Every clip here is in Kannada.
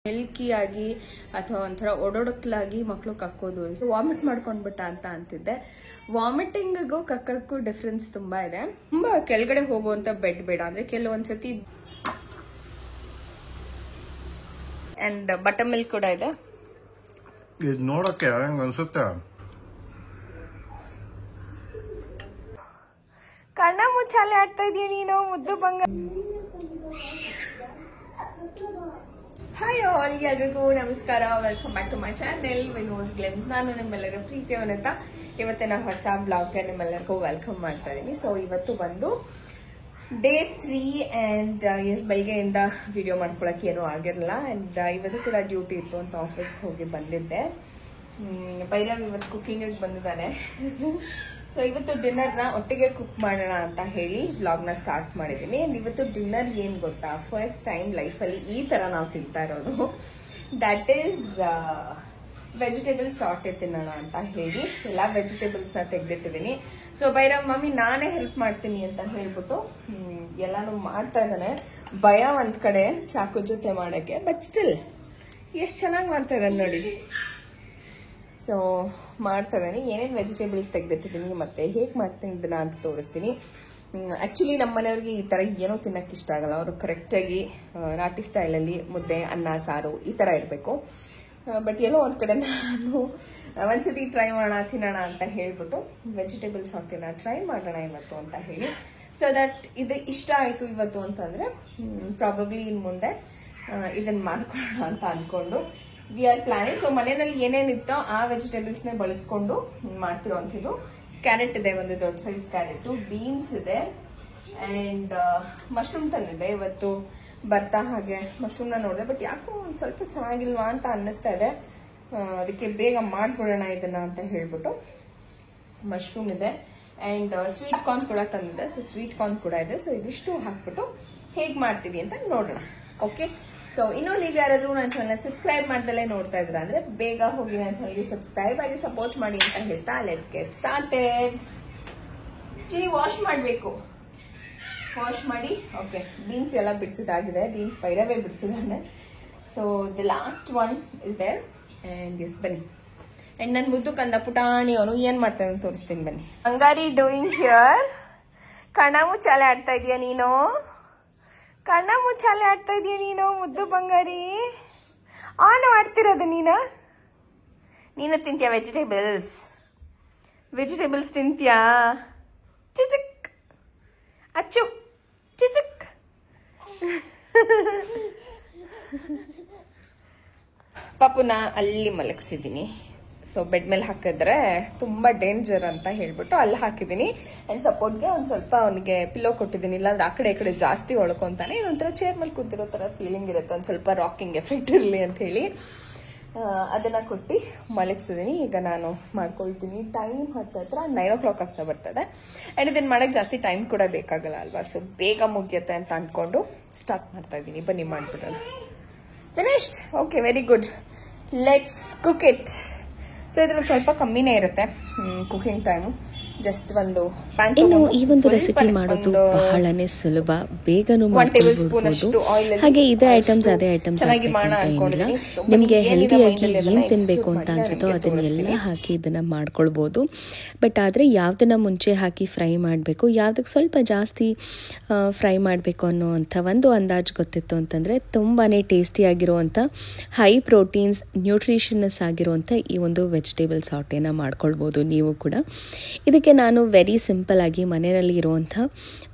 ಮಿಲ್ಕಿಯಾಗಿ ಅಥವಾ ಒಂಥರ ಒಡೊಡಕ್ಲಾಗಿ ಮಕ್ಕಳು ಕಕ್ಕೋದು, ವಾಮಿಟ್ ಮಾಡ್ಕೊಂಡ್ಬಿಟ್ಟ ಅಂತ ಅಂತಿದ್ದೆ. ವಾಮಿಟಿಂಗ್ಗೂ ಕಕ್ಕಕ್ಕೂ ಡಿಫ್ರೆನ್ಸ್ ತುಂಬಾ ಇದೆ. ತುಂಬಾ ಕೆಳಗಡೆ ಹೋಗುವಂತ ಬೆಡ್ ಬೇಡ, ಅಂದ್ರೆ ಕೆಲವೊಂದ್ಸತಿ ಅಂಡ್ ಬಟರ್ ಮಿಲ್ಕ್ ಕೂಡ ಇದೆ. ಇದು ನೋಡಕ್ಕೆ ಹೆಂಗ ಅನ್ಸುತ್ತೆ. ಕಣ್ಣ ಮುಚ್ಚಾಲೆ ಆಡ್ತಾ ಇದೀಯ ನೀನು ಮುದ್ದು ಬಂಗಾರ. ಹಾಯ್ ಆಲ್, ಎಲ್ರಿಗೂ ನಮಸ್ಕಾರ. Welcome back to my channel Vino's glimpse. ನಾನು ನಿಮ್ಮೆಲ್ಲರ ಪ್ರೀತಿಯವನಂತ ಇವತ್ತಿನ ಹೊಸ ಬ್ಲಾಗ್ಗೆ ನಿಮ್ಮೆಲ್ಲರಿಗೂ ವೆಲ್ಕಮ್ ಮಾಡ್ತಾ ಇದ್ದೀನಿ. ಸೊ ಇವತ್ತು ಬಂದು ಡೇ 3 ಅಂಡ್ ಬೆಳಿಗ್ಗೆಯಿಂದ ವಿಡಿಯೋ ಮಾಡ್ಕೊಳಕ್ಕೆ ಏನೂ ಆಗಿರಲಿಲ್ಲ. ಅಂಡ್ ಇವತ್ತು ಕೂಡ ಡ್ಯೂಟಿ ಇತ್ತು ಅಂತ ಆಫೀಸ್ಗೆ ಹೋಗಿ ಬಂದಿದ್ದೆ. ಭೈರವ್ ಇವತ್ತು ಕುಕಿಂಗಿಗೆ ಬಂದಿದ್ದಾನೆ. ಸೊ ಇವತ್ತು ಡಿನ್ನರ್ನ ಒಟ್ಟಿಗೆ ಕುಕ್ ಮಾಡೋಣ ಅಂತ ಹೇಳಿ ವ್ಲಾಗ್ನ ಸ್ಟಾರ್ಟ್ ಮಾಡಿದ್ದೀನಿ. ಅಂಡ್ ಇವತ್ತು ಡಿನ್ನರ್ ಏನ್ ಗೊತ್ತಾ, ಫಸ್ಟ್ ಟೈಮ್ ಲೈಫಲ್ಲಿ ಈ ತರ ನಾವು ತಿಂತಾ ಇರೋದು. ದಟ್ ಈಸ್ ವೆಜಿಟೇಬಲ್ ಸಾಟೆ ತಿನ್ನೋಣ ಅಂತ ಹೇಳಿ ಎಲ್ಲ ವೆಜಿಟೇಬಲ್ಸ್ ನ ತೆಗೆದಿಟ್ಟಿದ್ದೀನಿ. ಸೊ ಭೈರವ್ ಮಮ್ಮಿ ನಾನೇ ಹೆಲ್ಪ್ ಮಾಡ್ತೀನಿ ಅಂತ ಹೇಳ್ಬಿಟ್ಟು ಎಲ್ಲಾನು ಮಾಡ್ತಾ ಇದ್ದಾನೆ. ಭಯ ಒಂದ್ ಕಡೆ ಚಾಕು ಜೊತೆ ಮಾಡಕ್ಕೆ, ಬಟ್ ಸ್ಟಿಲ್ ಎಷ್ಟು ಚೆನ್ನಾಗಿ ಮಾಡ್ತಾ ಇದ್ದಾನೆ ನೋಡಿ. ಸೊ ಮಾಡ್ತಾ ಇದ್ದೀನಿ. ಏನೇನು ವೆಜಿಟೇಬಲ್ಸ್ ತೆಗೆದಿಟ್ಟಿದ್ದೀನಿ ಮತ್ತೆ ಹೇಗೆ ಮಾಡ್ತೀನಿ ಇದನ್ನ ಅಂತ ತೋರಿಸ್ತೀನಿ. ಆಕ್ಚುಲಿ ನಮ್ಮ ಮನೆಯವ್ರಿಗೆ ಈ ತರ ಏನೋ ತಿನ್ನಕ್ಕೆ ಇಷ್ಟ ಆಗಲ್ಲ. ಅವರು ಕರೆಕ್ಟಾಗಿ ನಾಟಿ ಸ್ಟೈಲಲ್ಲಿ ಮುದ್ದೆ ಅನ್ನ ಸಾರು ಈ ತರ ಇರಬೇಕು. ಬಟ್ ಎಲ್ಲೋ ಒಂದ್ ಕಡೆ ನಾನು ಒಂದ್ಸತಿ ಟ್ರೈ ಮಾಡೋಣ ತಿನ್ನೋಣ ಅಂತ ಹೇಳ್ಬಿಟ್ಟು ವೆಜಿಟೇಬಲ್ಸ್ ಹಾಕಿನ ಟ್ರೈ ಮಾಡೋಣ ಇವತ್ತು ಅಂತ ಹೇಳಿ. ಸೊ ದಟ್ ಇದು ಇಷ್ಟ ಆಯ್ತು ಇವತ್ತು ಅಂತಂದ್ರೆ ಪ್ರಾಬಬ್ಲಿ ಇನ್ ಮುಂದೆ ಇದನ್ನ ಮಾಡ್ಕೊಳ್ಳೋಣ ಅಂತ ಅನ್ಕೊಂಡು ವಿ ಆರ್ ಪ್ಲಾನಿಂಗ್. ಸೊ ಮನೆಯಲ್ಲಿ ಏನೇನಿತ್ತೋ ಆ ವೆಜಿಟೇಬಲ್ಸ್ ನೇ ಬಳಸ್ಕೊಂಡು ಮಾಡ್ತಿರೋಂಥದ್ದು. ಕ್ಯಾರೆಟ್ ಇದೆ, ಒಂದು ದೊಡ್ಡ ಸೈಜ್ ಕ್ಯಾರೆಟ್, ಬೀನ್ಸ್ ಇದೆ ಅಂಡ್ ಮಶ್ರೂಮ್ ತಂದಿದೆ. ಇವತ್ತು ಬರ್ತಾ ಹಾಗೆ ಮಶ್ರೂಮ್ ನ ನೋಡಿದೆ, ಬಟ್ ಯಾಕೋ ಒಂದ್ ಸ್ವಲ್ಪ ಚೆನ್ನಾಗಿಲ್ವಾ ಅಂತ ಅನ್ನಿಸ್ತಾ ಇದೆ. ಅದಕ್ಕೆ ಬೇಗ ಮಾಡ್ಬಿಡೋಣ ಇದನ್ನ ಅಂತ ಹೇಳ್ಬಿಟ್ಟು ಮಶ್ರೂಮ್ ಇದೆ ಅಂಡ್ ಸ್ವೀಟ್ ಕಾರ್ನ್ ಕೂಡ ತಂದಿದೆ. ಸೊ ಸ್ವೀಟ್ ಕಾರ್ನ್ ಕೂಡ ಇದೆ. ಸೊ ಇದಿಷ್ಟು ಹಾಕ್ಬಿಟ್ಟು ಹೇಗ್ ಮಾಡ್ತೀವಿ ಅಂತ ನೋಡೋಣ. ಓಕೆ, ಸೊ ಇನ್ನು ನೀವು ಯಾರಾದ್ರೂ ನನ್ನ ಚಾನಲ್ ಸಬ್ಸ್ಕ್ರೈಬ್ ಮಾಡ್ದಲೇ ನೋಡ್ತಾ ಇದ್ರ ಅಂದ್ರೆ ಬೇಗ ಹೋಗಿ ನನ್ನ ಚಾನಲ್ಗೆ ಸಬ್ಸ್ಕ್ರೈಬ್ ಆಗಿ ಸಪೋರ್ಟ್ ಮಾಡಿ ಅಂತ ಹೇಳ್ತಾ let's get started. Chilli wash ಮಾಡಬೇಕು, ವಾಶ್ ಮಾಡಿ. ಓಕೆ, ಬೀನ್ಸ್ ಎಲ್ಲ ಬಿಡಿಸಿದಾಗಿದೆ. ಬೀನ್ಸ್ ಭೈರವೇ ಬಿಡಿಸಿದಾನೆ. So the last one is there and yes ಬನ್ನಿ. ಅಂಡ್ ನನ್ ಮುದ್ದು ಕಂದ ಪುಟಾಣಿ ಅವನು ಏನ್ ಮಾಡ್ತಾನೆ ಅಂತ ತೋರಿಸ್ತೀನಿ ಬನ್ನಿ. ಅಂಗಾರಿ ಡೂಯಿಂಗ್ ಹಿಯರ್. ಕಣ್ಣ ಮುಚ್ಚಾಲೆ ಆಡ್ತಾ ಇದೀಯ ನೀನು, ಕಣ್ಣ ಮುಚ್ಚಾಲೆ ಆಡ್ತಾ ಇದೀಯ ನೀನು ಮುದ್ದು ಬಂಗಾರಿ. ಆನು ಆಡ್ತಿರೋದು ನೀನು ತಿಂತೀಯ ವೆಜಿಟೇಬಲ್ಸ್? ವೆಜಿಟೇಬಲ್ಸ್ ತಿಂತೀಯಾ? ಚಿಚಿಕ್ ಅಚ್ಚು ಚಿಚಿಕ್. ಪಾಪುನ ಅಲ್ಲಿ ಮಲಗಿಸಿದ್ದೀನಿ. ಸೊ ಬೆಡ್ ಮೇಲೆ ಹಾಕಿದ್ರೆ ತುಂಬಾ ಡೇಂಜರ್ ಅಂತ ಹೇಳ್ಬಿಟ್ಟು ಅಲ್ಲಿ ಹಾಕಿದ್ದೀನಿ. ಅಂಡ್ ಸಪೋರ್ಟ್ಗೆ ಒಂದ್ ಸ್ವಲ್ಪ ಅವನಿಗೆ ಪಿಲ್ಲೋ ಕೊಟ್ಟಿದ್ದೀನಿ. ಇಲ್ಲಾಂದ್ರೆ ಆ ಕಡೆ ಈ ಕಡೆ ಜಾಸ್ತಿ ಒಳ್ಕೊಂತಾನೆ. ಇದೊಂಥರ ಚೇರ್ ಮೇಲೆ ಕೂತಿರೋ ತರ ಫೀಲಿಂಗ್ ಇರುತ್ತೆ, ಒಂದ್ ಸ್ವಲ್ಪ ರಾಕಿಂಗ್ ಎಫೆಕ್ಟ್ ಇರಲಿ ಅಂತ ಹೇಳಿ ಅದನ್ನ ಕೊಟ್ಟು ಮಲಗಿಸಿದೀನಿ. ಈಗ ನಾನು ಮಾಡ್ಕೊಳ್ತೀನಿ. ಟೈಮ್ ಹತ್ತಿರ 9 o'clock ಆಗ್ತಾ ಬರ್ತದೆ. ಅಂಡ್ ಇದನ್ನ ಮಾಡಕ್ ಜಾಸ್ತಿ ಟೈಮ್ ಕೂಡ ಬೇಕಾಗಲ್ಲ ಅಲ್ವಾ. ಸೊ ಬೇಗ ಮುಗಿಯುತ್ತೆ ಅಂತ ಅನ್ಕೊಂಡು ಸ್ಟಾರ್ಟ್ ಮಾಡ್ತಾ ಇದ್ದೀನಿ. ಬನ್ನಿ ಮಾಡ್ಬಿಡೋಣ. Finished? Okay, very good. Let's cook it. So ಇದ್ರಲ್ಲಿ ಸ್ವಲ್ಪ ಕಮ್ಮಿನೇ ಇರುತ್ತೆ ಕುಕಿಂಗ್ ಟೈಮು. ಜಸ್ಟ್ ಒಂದು ಇನ್ನು ಈ ಒಂದು ರೆಸಿಪಿ ಮಾಡೋದು ಬಹಳನೇ ಸುಲಭ, ಬೇಗನೂ ಮಾಡ್ಕೊಳ್ಬಹುದು. ಹಾಗೆ ಇದೇ ಐಟಮ್ಸ್ ಅದೇ ಐಟಮ್ಸ್ ಏನಿಲ್ಲ, ನಿಮ್ಗೆ ಹೆಲ್ದಿಯಾಗಿ ಏನ್ ತಿನ್ಬೇಕು ಅಂತ ಅನ್ಸುತ್ತೋ ಅದನ್ನೆಲ್ಲ ಹಾಕಿ ಇದನ್ನ ಮಾಡ್ಕೊಳ್ಬಹುದು. ಬಟ್ ಆದ್ರೆ ಯಾವ್ದನ್ನ ಮುಂಚೆ ಹಾಕಿ ಫ್ರೈ ಮಾಡಬೇಕು, ಯಾವ್ದಕ್ಕೆ ಸ್ವಲ್ಪ ಜಾಸ್ತಿ ಫ್ರೈ ಮಾಡಬೇಕು ಅನ್ನೋವಂಥ ಒಂದು ಅಂದಾಜು ಗೊತ್ತಿತ್ತು ಅಂತಂದ್ರೆ ತುಂಬಾನೇ ಟೇಸ್ಟಿಯಾಗಿರುವಂಥ ಹೈ ಪ್ರೋಟೀನ್ಸ್ ನ್ಯೂಟ್ರಿಷನಸ್ ಆಗಿರುವಂಥ ಈ ಒಂದು ವೆಜಿಟೇಬಲ್ ಸಾಟೇನ ಮಾಡ್ಕೊಳ್ಬೋದು ನೀವು ಕೂಡ. ಇದಕ್ಕೆ ನಾನು ವೆರಿ ಸಿಂಪಲ್ ಆಗಿ ಮನೆಯಲ್ಲಿ ಇರುವಂಥ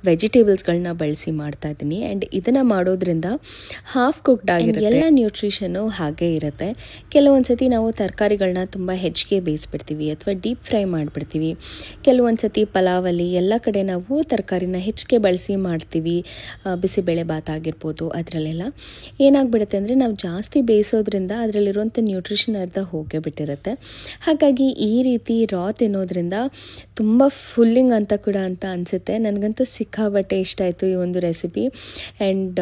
ವೆಜಿಟೇಬಲ್ಸ್ಗಳನ್ನ ಬಳಸಿ ಮಾಡ್ತಾ ಇದ್ದೀನಿ. ಆ್ಯಂಡ್ ಇದನ್ನು ಮಾಡೋದ್ರಿಂದ ಹಾಫ್ ಕುಕ್ಡ್ ಆಗಿರುತ್ತೆ, ಎಲ್ಲ ನ್ಯೂಟ್ರಿಷನ್ನು ಹಾಗೇ ಇರುತ್ತೆ. ಕೆಲವೊಂದ್ಸತಿ ನಾವು ತರಕಾರಿಗಳನ್ನ ತುಂಬ ಹೆಚ್ಚಿಗೆ ಬೇಯಿಸ್ಬಿಡ್ತೀವಿ ಅಥವಾ ಡೀಪ್ ಫ್ರೈ ಮಾಡಿಬಿಡ್ತೀವಿ. ಕೆಲವೊಂದ್ಸತಿ ಪಲಾವಲ್ಲಿ ಎಲ್ಲ ಕಡೆ ನಾವು ತರಕಾರಿನ ಹೆಚ್ಚಿಗೆ ಬಳಸಿ ಮಾಡ್ತೀವಿ. ಬಿಸಿಬೇಳೆ ಭಾತ್ ಆಗಿರ್ಬೋದು, ಅದರಲ್ಲೆಲ್ಲ ಏನಾಗ್ಬಿಡುತ್ತೆ ಅಂದರೆ ನಾವು ಜಾಸ್ತಿ ಬೇಯಿಸೋದ್ರಿಂದ ಅದರಲ್ಲಿರುವಂಥ ನ್ಯೂಟ್ರಿಷನ್ ಅರ್ಧ ಹೋಗೇ ಬಿಟ್ಟಿರುತ್ತೆ. ಹಾಗಾಗಿ ಈ ರೀತಿ ರಾ ತಿನ್ನೋದ್ರಿಂದ ತುಂಬ ಫುಲ್ಲಿಂಗ್ ಅಂತ ಕೂಡ ಅಂತ ಅನಿಸುತ್ತೆ. ನನಗಂತೂ ಸಿಕ್ಕಾಬಟ್ಟೆ ಇಷ್ಟ ಆಯಿತು ಈ ಒಂದು ರೆಸಿಪಿ. ಆ್ಯಂಡ್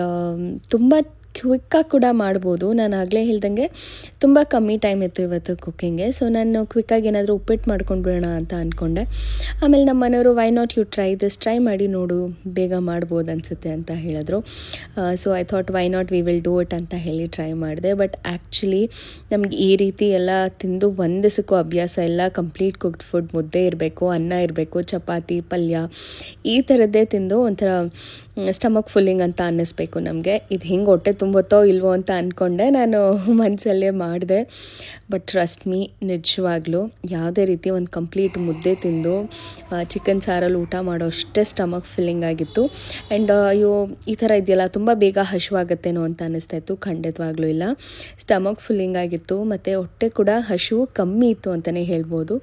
ತುಂಬ ಕ್ವಿಕ್ಕಾಗಿ ಕೂಡ ಮಾಡ್ಬೋದು. ನಾನು ಆಗಲೇ ಹೇಳ್ದಂಗೆ ತುಂಬ ಕಮ್ಮಿ ಟೈಮ್ ಇತ್ತು ಇವತ್ತು ಕುಕ್ಕಿಂಗ್ಗೆ. ಸೊ ನಾನು ಕ್ವಿಕ್ಕಾಗಿ ಏನಾದರೂ ಉಪ್ಪಿಟ್ಟು ಮಾಡ್ಕೊಂಡು ಬಿಡೋಣ ಅಂತ ಅಂದ್ಕೊಂಡೆ. ಆಮೇಲೆ ನಮ್ಮ ಮನೆಯವರು why not you try this, try ಮಾಡಿ ನೋಡು, ಬೇಗ ಮಾಡ್ಬೋದು ಅನಿಸುತ್ತೆ ಅಂತ ಹೇಳಿದ್ರು. So I thought why not we will do it ಅಂತ ಹೇಳಿ ಟ್ರೈ ಮಾಡಿದೆ. ಬಟ್ ಆ್ಯಕ್ಚುಲಿ ನಮ್ಗೆ ಈ ರೀತಿ ಎಲ್ಲ ತಿಂದು ಒಂದು ದಿವಸಕ್ಕೂ ಅಭ್ಯಾಸ ಇಲ್ಲ. ಕಂಪ್ಲೀಟ್ ಕುಕ್ಡ್ ಫುಡ್, ಮುದ್ದೆ ಇರಬೇಕು, ಅನ್ನ ಇರಬೇಕು, ಚಪಾತಿ, ಪಲ್ಯ ಈ ಥರದ್ದೇ ತಿಂದು ಒಂಥರ ಸ್ಟಮಕ್ ಫುಲ್ಲಿಂಗ್ ಅಂತ ಅನ್ನಿಸ್ಬೇಕು ನಮಗೆ. ಇದು ಹಿಂಗೆ ಹೊಟ್ಟೆ ತುಂಬುತ್ತೋ ಇಲ್ವೋ ಅಂತ ಅಂದ್ಕೊಂಡೆ ನಾನು ಮನಸ್ಸಲ್ಲೇ ಮಾಡಿದೆ. ಬಟ್ ಟ್ರಸ್ಟ್ ಮೀ, ನಿಜವಾಗ್ಲೂ ಯಾವುದೇ ರೀತಿ ಒಂದು ಕಂಪ್ಲೀಟ್ ಮುದ್ದೆ ತಿಂದು ಚಿಕನ್ ಸಾರಲ್ಲಿ ಊಟ ಮಾಡೋ ಅಷ್ಟೇ ಸ್ಟಮಕ್ ಫಿಲ್ಲಿಂಗ್ ಆಗಿತ್ತು. ಆ್ಯಂಡ್ ಅಯ್ಯೋ ಈ ಥರ ಇದೆಯಲ್ಲ ತುಂಬ ಬೇಗ ಹಸಿವಾಗತ್ತೇನೋ ಅಂತ ಅನ್ನಿಸ್ತಾ ಇತ್ತು. ಖಂಡಿತವಾಗ್ಲೂ ಇಲ್ಲ, ಸ್ಟಮಕ್ ಫುಲ್ಲಿಂಗ್ ಆಗಿತ್ತು. ಮತ್ತು ಹೊಟ್ಟೆ ಕೂಡ ಹಸಿವು ಕಮ್ಮಿ ಇತ್ತು ಅಂತಲೇ ಹೇಳ್ಬೋದು.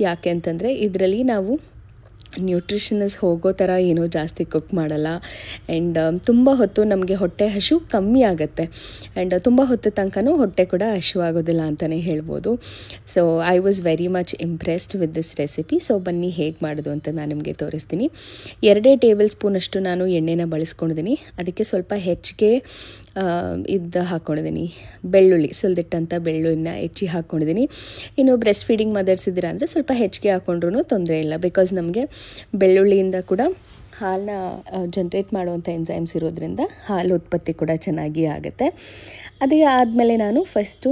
ಯಾಕೆ ಅಂತಂದರೆ ಇದರಲ್ಲಿ ನಾವು ನ್ಯೂಟ್ರಿಷನಸ್ ಹೋಗೋ ಥರ ಏನೂ ಜಾಸ್ತಿ ಕುಕ್ ಮಾಡಲ್ಲ. ಆ್ಯಂಡ್ ತುಂಬ ಹೊತ್ತು ನಮಗೆ ಹೊಟ್ಟೆ ಹಸಿವು ಕಮ್ಮಿ ಆಗುತ್ತೆ. ಆ್ಯಂಡ್ ತುಂಬ ಹೊತ್ತು ತನಕನೂ ಹೊಟ್ಟೆ ಕೂಡ ಹಸಿವಾಗೋದಿಲ್ಲ ಅಂತಲೇ ಹೇಳ್ಬೋದು. So I was very much impressed with this recipe. So ಬನ್ನಿ ಹೇಗೆ ಮಾಡೋದು ಅಂತ ನಾನು ನಿಮಗೆ ತೋರಿಸ್ತೀನಿ. 2 ಟೇಬಲ್ ಸ್ಪೂನಷ್ಟು ನಾನು ಎಣ್ಣೆನ ಬಳಸ್ಕೊಂಡಿದ್ದೀನಿ. ಅದಕ್ಕೆ ಸ್ವಲ್ಪ ಹೆಚ್ಚಿಗೆ ಹಾಕ್ಕೊಂಡಿದ್ದೀನಿ ಬೆಳ್ಳುಳ್ಳಿ, ಸುಲಿದಿಟ್ಟಂಥ ಬೆಳ್ಳುಳ್ಳಿನ ಹೆಚ್ಚಿ ಹಾಕ್ಕೊಂಡಿದ್ದೀನಿ. ಇನ್ನು ಬ್ರೆಸ್ಟ್ ಫೀಡಿಂಗ್ ಮದರ್ಸ್ ಇದ್ದೀರಾ ಅಂದರೆ ಸ್ವಲ್ಪ ಹೆಚ್ಚಿಗೆ ಹಾಕ್ಕೊಂಡ್ರೂ ತೊಂದರೆ ಇಲ್ಲ. ಬಿಕಾಸ್ ನಮಗೆ ಬೆಳ್ಳುಳ್ಳಿಯಿಂದ ಕೂಡ ಹಾಲನ್ನ ಜನ್ರೇಟ್ ಮಾಡುವಂಥ ಎಂಜೈಮ್ಸ್ ಇರೋದ್ರಿಂದ ಹಾಲು ಉತ್ಪತ್ತಿ ಕೂಡ ಚೆನ್ನಾಗಿ ಆಗುತ್ತೆ. ಅದೇ ಆದಮೇಲೆ ನಾನು ಫಸ್ಟು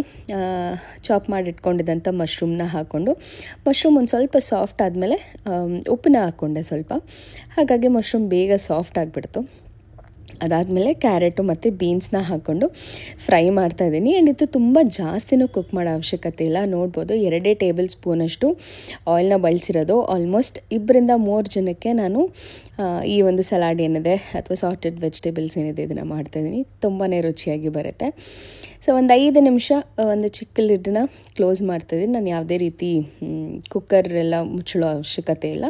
ಚಾಪ್ ಮಾಡಿಟ್ಕೊಂಡಿದ್ದಂಥ ಮಶ್ರೂಮ್ನ ಹಾಕ್ಕೊಂಡು, ಮಶ್ರೂಮ್ ಒಂದು ಸ್ವಲ್ಪ ಸಾಫ್ಟ್ ಆದಮೇಲೆ ಉಪ್ಪನ್ನ ಹಾಕ್ಕೊಂಡೆ ಸ್ವಲ್ಪ. ಹಾಗಾಗಿ ಮಶ್ರೂಮ್ ಬೇಗ ಸಾಫ್ಟ್ ಆಗಿಬಿಡ್ತು. ಅದಾದಮೇಲೆ ಕ್ಯಾರೆಟು ಮತ್ತು ಬೀನ್ಸ್ನ ಹಾಕ್ಕೊಂಡು ಫ್ರೈ ಮಾಡ್ತಾಯಿದ್ದೀನಿ. ಆ್ಯಂಡ್ ಇದು ತುಂಬ ಜಾಸ್ತಿನೂ ಕುಕ್ ಮಾಡೋ ಅವಶ್ಯಕತೆ ಇಲ್ಲ. ನೋಡ್ಬೋದು 2 ಟೇಬಲ್ ಸ್ಪೂನಷ್ಟು ಆಯಿಲ್ನ ಬಳಸಿರೋದು. ಆಲ್ಮೋಸ್ಟ್ 2-3 ಜನಕ್ಕೆ ನಾನು ಈ ಒಂದು ಸಲಾಡ್ ಏನಿದೆ ಅಥವಾ ಸಾರ್ಟೆಡ್ ವೆಜಿಟೇಬಲ್ಸ್ ಏನಿದೆ ಇದನ್ನು ಮಾಡ್ತಾಯಿದ್ದೀನಿ. ತುಂಬಾ ರುಚಿಯಾಗಿ ಬರುತ್ತೆ. ಸೊ ಒಂದು 5 ನಿಮಿಷ ಒಂದು ಚಿಕ್ಕ ಲಿಡ್ಡನ್ನ ಕ್ಲೋಸ್ ಮಾಡ್ತಾಯಿದ್ದೀನಿ. ನಾನು ಯಾವುದೇ ರೀತಿ ಕುಕ್ಕರ್ ಎಲ್ಲ ಮುಚ್ಚಳೋ ಅವಶ್ಯಕತೆ ಇಲ್ಲ.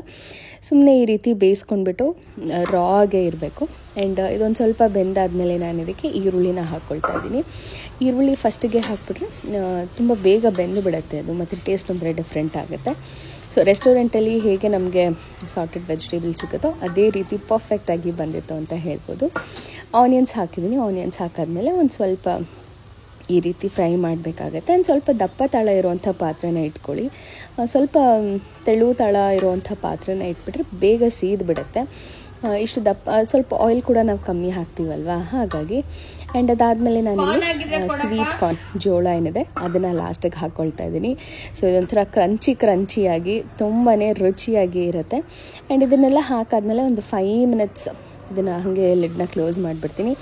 ಸುಮ್ಮನೆ ಈ ರೀತಿ ಬೇಯಿಸ್ಕೊಂಡ್ಬಿಟ್ಟು ರಾಗೆ ಇರಬೇಕು. ಆ್ಯಂಡ್ ಇದೊಂದು ಸ್ವಲ್ಪ ಬೆಂದಾದಮೇಲೆ ನಾನು ಇದಕ್ಕೆ ಈರುಳ್ಳಿನ ಹಾಕ್ಕೊಳ್ತಾ ಇದ್ದೀನಿ. ಈರುಳ್ಳಿ ಫಸ್ಟಿಗೆ ಹಾಕ್ಬಿಟ್ರೆ ತುಂಬ ಬೇಗ ಬೆಂದು ಬಿಡುತ್ತೆ ಅದು, ಮತ್ತು ಟೇಸ್ಟ್ ಒಂಥರ ಡಿಫ್ರೆಂಟ್ ಆಗುತ್ತೆ. ಸೊ ರೆಸ್ಟೋರೆಂಟಲ್ಲಿ ಹೇಗೆ ನಮಗೆ ಸಾರ್ಟೆಡ್ ವೆಜಿಟೇಬಲ್ಸ್ ಸಿಗುತ್ತೋ ಅದೇ ರೀತಿ ಪರ್ಫೆಕ್ಟಾಗಿ ಬಂದಿತ್ತು ಅಂತ ಹೇಳ್ಬೋದು. ಆನಿಯನ್ಸ್ ಹಾಕಿದ್ದೀನಿ. ಆನಿಯನ್ಸ್ ಹಾಕಾದ್ಮೇಲೆ ಒಂದು ಸ್ವಲ್ಪ ಈ ರೀತಿ ಫ್ರೈ ಮಾಡಬೇಕಾಗತ್ತೆ. ಒಂದು ಸ್ವಲ್ಪ ದಪ್ಪ ತಳ ಇರುವಂಥ ಪಾತ್ರೆನ ಇಟ್ಕೊಳ್ಳಿ. ಸ್ವಲ್ಪ ತೆಳು ತಳ ಇರುವಂಥ ಪಾತ್ರೆನ ಇಟ್ಬಿಟ್ರೆ ಬೇಗ ಸೀದ್ಬಿಡುತ್ತೆ. ಇಷ್ಟು ದಪ್ಪ, ಸ್ವಲ್ಪ ಆಯಿಲ್ ಕೂಡ ನಾವು ಕಮ್ಮಿ ಹಾಕ್ತೀವಲ್ವ, ಹಾಗಾಗಿ. ಆ್ಯಂಡ್ ಅದಾದಮೇಲೆ ನಾನು ಸ್ವೀಟ್ ಕಾರ್ನ್, ಜೋಳ ಏನಿದೆ ಅದನ್ನು ಲಾಸ್ಟಿಗೆ ಹಾಕ್ಕೊಳ್ತಾ ಇದ್ದೀನಿ. ಸೊ ಇದೊಂಥರ ಕ್ರಂಚಿಯಾಗಿ ತುಂಬಾ ರುಚಿಯಾಗಿ ಇರುತ್ತೆ. ಆ್ಯಂಡ್ ಇದನ್ನೆಲ್ಲ ಹಾಕಾದ್ಮೇಲೆ ಒಂದು 5 ಮಿನಿಟ್ಸ್ ಇದನ್ನು ಹಾಗೆ ಲಿಡ್ನ ಕ್ಲೋಸ್ ಮಾಡಿಬಿಡ್ತೀನಿ.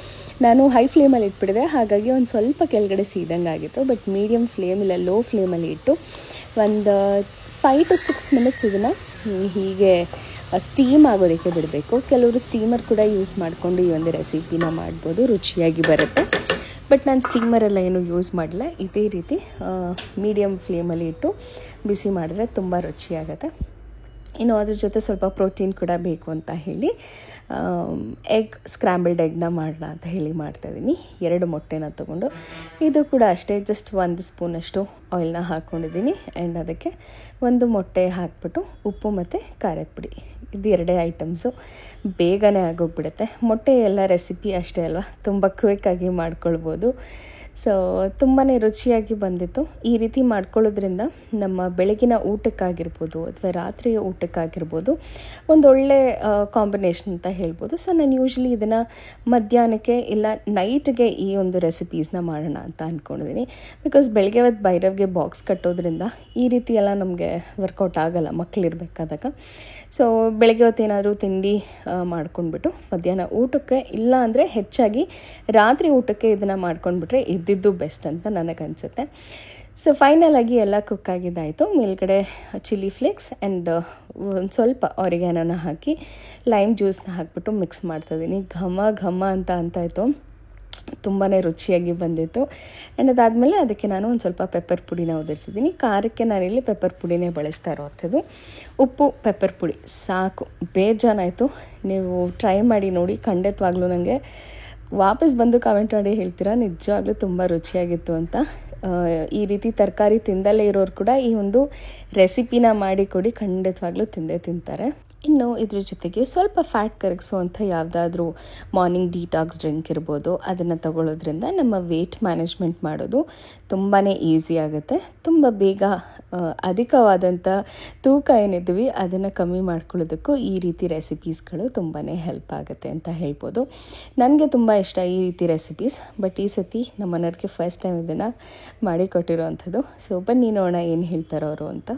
ನಾನು ಹೈ ಫ್ಲೇಮಲ್ಲಿ ಇಟ್ಬಿಟ್ಟಿದೆ, ಹಾಗಾಗಿ ಒಂದು ಸ್ವಲ್ಪ ಕೆಳಗಡೆ ಸೀದಂಗೆ ಆಗಿತ್ತು. ಬಟ್ ಮೀಡಿಯಮ್ ಫ್ಲೇಮಿಲ್ಲ, ಲೋ ಫ್ಲೇಮಲ್ಲಿ ಇಟ್ಟು ಒಂದು 5 to 6 ಮಿನಿಟ್ಸ್ ಇದನ್ನು ಹೀಗೆ ಸ್ಟೀಮ್ ಆಗೋದಕ್ಕೆ ಬಿಡಬೇಕು. ಕೆಲವರು ಸ್ಟೀಮರ್ ಕೂಡ ಯೂಸ್ ಮಾಡಿಕೊಂಡು ಈ ಒಂದು ರೆಸಿಪಿನ ಮಾಡ್ಬೋದು, ರುಚಿಯಾಗಿ ಬರುತ್ತೆ. ಬಟ್ ನಾನು ಸ್ಟೀಮರೆಲ್ಲ ಏನು ಯೂಸ್ ಮಾಡಲ್ಲ. ಇದೇ ರೀತಿ ಮೀಡಿಯಮ್ ಫ್ಲೇಮಲ್ಲಿ ಇಟ್ಟು ಬಿಸಿ ಮಾಡಿದ್ರೆ ತುಂಬ ರುಚಿಯಾಗುತ್ತೆ. ಇನ್ನು ಅದ್ರ ಜೊತೆ ಸ್ವಲ್ಪ ಪ್ರೋಟೀನ್ ಕೂಡ ಬೇಕು ಅಂತ ಹೇಳಿ ಸ್ಕ್ರ್ಯಾಂಬಲ್ಡ್ ಎಗ್ನ ಮಾಡೋಣ ಅಂತ ಹೇಳಿ ಮಾಡ್ತಾಯಿದ್ದೀನಿ. 2 ಮೊಟ್ಟೆನ ತೊಗೊಂಡು, ಇದು ಕೂಡ ಅಷ್ಟೇ ಜಸ್ಟ್ 1 ಸ್ಪೂನಷ್ಟು ಆಯಿಲ್ನ ಹಾಕ್ಕೊಂಡಿದ್ದೀನಿ. ಆ್ಯಂಡ್ ಅದಕ್ಕೆ 1 ಮೊಟ್ಟೆ ಹಾಕ್ಬಿಟ್ಟು ಉಪ್ಪು ಮತ್ತು ಖಾರದ ಪುಡಿ, ಇದು 2 ಐಟಮ್ಸು ಬೇಗನೆ ಆಗೋಗ್ಬಿಡುತ್ತೆ. ಮೊಟ್ಟೆ ಎಲ್ಲ ರೆಸಿಪಿ ಅಷ್ಟೇ ಅಲ್ವಾ, ತುಂಬ ಕ್ವಿಕ್ಕಾಗಿ ಮಾಡ್ಕೊಳ್ಬೋದು. ಸೊ ತುಂಬಾ ರುಚಿಯಾಗಿ ಬಂದಿತ್ತು. ಈ ರೀತಿ ಮಾಡ್ಕೊಳ್ಳೋದ್ರಿಂದ ನಮ್ಮ ಬೆಳಗಿನ ಊಟಕ್ಕಾಗಿರ್ಬೋದು ಅಥವಾ ರಾತ್ರಿಯ ಊಟಕ್ಕಾಗಿರ್ಬೋದು ಒಂದೊಳ್ಳೆ ಕಾಂಬಿನೇಷನ್ ಅಂತ ಹೇಳ್ಬೋದು. ಸೊ ನಾನು ಯೂಶ್ವಲಿ ಇದನ್ನು ಮಧ್ಯಾಹ್ನಕ್ಕೆ ಇಲ್ಲ ನೈಟ್ಗೆ ಈ ಒಂದು ರೆಸಿಪೀಸ್ನ ಮಾಡೋಣ ಅಂತ ಅಂದ್ಕೊಂಡಿದ್ದೀನಿ. ಬಿಕಾಸ್ ಬೆಳಗ್ಗೆ ಹೊತ್ತು ಭೈರವ್ಗೆ ಬಾಕ್ಸ್ ಕಟ್ಟೋದ್ರಿಂದ ಈ ರೀತಿ ಎಲ್ಲ ನಮಗೆ ವರ್ಕೌಟ್ ಆಗೋಲ್ಲ ಮಕ್ಕಳಿರ್ಬೇಕಾದಾಗ. ಸೊ ಬೆಳಗ್ಗೆ ಹೊತ್ತು ಏನಾದರೂ ತಿಂಡಿ ಮಾಡ್ಕೊಂಡ್ಬಿಟ್ಟು ಮಧ್ಯಾಹ್ನ ಊಟಕ್ಕೆ, ಇಲ್ಲ ಅಂದರೆ ಹೆಚ್ಚಾಗಿ ರಾತ್ರಿ ಊಟಕ್ಕೆ ಇದನ್ನು ಮಾಡ್ಕೊಂಡ್ಬಿಟ್ರೆ ಇದ್ದಿದ್ದು ಬೆಸ್ಟ್ ಅಂತ ನನಗನ್ಸುತ್ತೆ. ಸೊ ಫೈನಲ್ ಆಗಿ ಎಲ್ಲ ಕುಕ್ ಆಗಿದ್ದಾಯಿತು. ಮೇಲ್ಗಡೆ ಚಿಲ್ಲಿ ಫ್ಲೇಕ್ಸ್ ಆ್ಯಂಡ್ ಒಂದು ಸ್ವಲ್ಪ ಆರಿಗ್ಯಾನೋನ ಹಾಕಿ ಲೈಮ್ ಜ್ಯೂಸ್ನ ಹಾಕ್ಬಿಟ್ಟು ಮಿಕ್ಸ್ ಮಾಡ್ತಾಯಿದ್ದೀನಿ. ಘಮ ಅಂತಾಯಿತು, ತುಂಬಾ ರುಚಿಯಾಗಿ ಬಂದಿತ್ತು. ಆ್ಯಂಡ್ ಅದಾದಮೇಲೆ ಅದಕ್ಕೆ ನಾನು ಒಂದು ಸ್ವಲ್ಪ ಪೆಪ್ಪರ್ ಪುಡಿನ ಉದುರಿಸಿದ್ದೀನಿ. ಖಾರಕ್ಕೆ ನಾನಿಲ್ಲಿ ಪೆಪ್ಪರ್ ಪುಡಿನೇ ಬಳಸ್ತಾ ಇರೋವಂಥದ್ದು. ಉಪ್ಪು, ಪೆಪ್ಪರ್ ಪುಡಿ ಸಾಕು, ಬೇಜಾನಾಯಿತು. ನೀವು ಟ್ರೈ ಮಾಡಿ ನೋಡಿ, ಖಂಡಿತವಾಗ್ಲೂ ನನಗೆ ವಾಪಸ್ ಬಂದು ಕಾಮೆಂಟ್ ಮಾಡಿ ಹೇಳ್ತೀರಾ ನಿಜವಾಗ್ಲೂ ತುಂಬ ರುಚಿಯಾಗಿತ್ತು ಅಂತ. ಈ ರೀತಿ ತರಕಾರಿ ತಿಂದಲೇ ಇರೋರು ಕೂಡ ಈ ಒಂದು ರೆಸಿಪಿನ ಮಾಡಿ ಕೊಡಿ, ಖಂಡಿತವಾಗ್ಲೂ ತಿಂದೇ ತಿಂತಾರೆ. ಇನ್ನು ಇದ್ರ ಜೊತೆಗೆ ಸ್ವಲ್ಪ ಫ್ಯಾಟ್ ಕರಗಿಸುವಂಥ ಯಾವುದಾದ್ರೂ ಮಾರ್ನಿಂಗ್ ಡಿಟಾಕ್ಸ್ ಡ್ರಿಂಕ್ ಇರ್ಬೋದು, ಅದನ್ನು ತಗೊಳ್ಳೋದ್ರಿಂದ ನಮ್ಮ ವೆಯ್ಟ್ ಮ್ಯಾನೇಜ್ಮೆಂಟ್ ಮಾಡೋದು ತುಂಬಾ ಈಸಿ ಆಗುತ್ತೆ. ತುಂಬ ಬೇಗ ಅಧಿಕವಾದಂಥ ತೂಕ ಏನಿದ್ವಿ ಅದನ್ನು ಕಮ್ಮಿ ಮಾಡ್ಕೊಳ್ಳೋದಕ್ಕೂ ಈ ರೀತಿ ರೆಸಿಪೀಸ್ಗಳು ತುಂಬಾ ಹೆಲ್ಪ್ ಆಗುತ್ತೆ ಅಂತ ಹೇಳ್ಬೋದು. ನನಗೆ ತುಂಬ ಇಷ್ಟ ಈ ರೀತಿ ರೆಸಿಪೀಸ್, ಬಟ್ ಈ ಸತಿ ನಮ್ಮ ಮನೆಯವ್ರಿಗೆ ಫಸ್ಟ್ ಟೈಮ್ ಇದನ್ನು ಮಾಡಿಕೊಟ್ಟಿರೋವಂಥದ್ದು. ಸೊ ಬನ್ನಿ ನೋಡೋಣ ಏನು ಹೇಳ್ತಾರೋ ಅವರು ಅಂತ.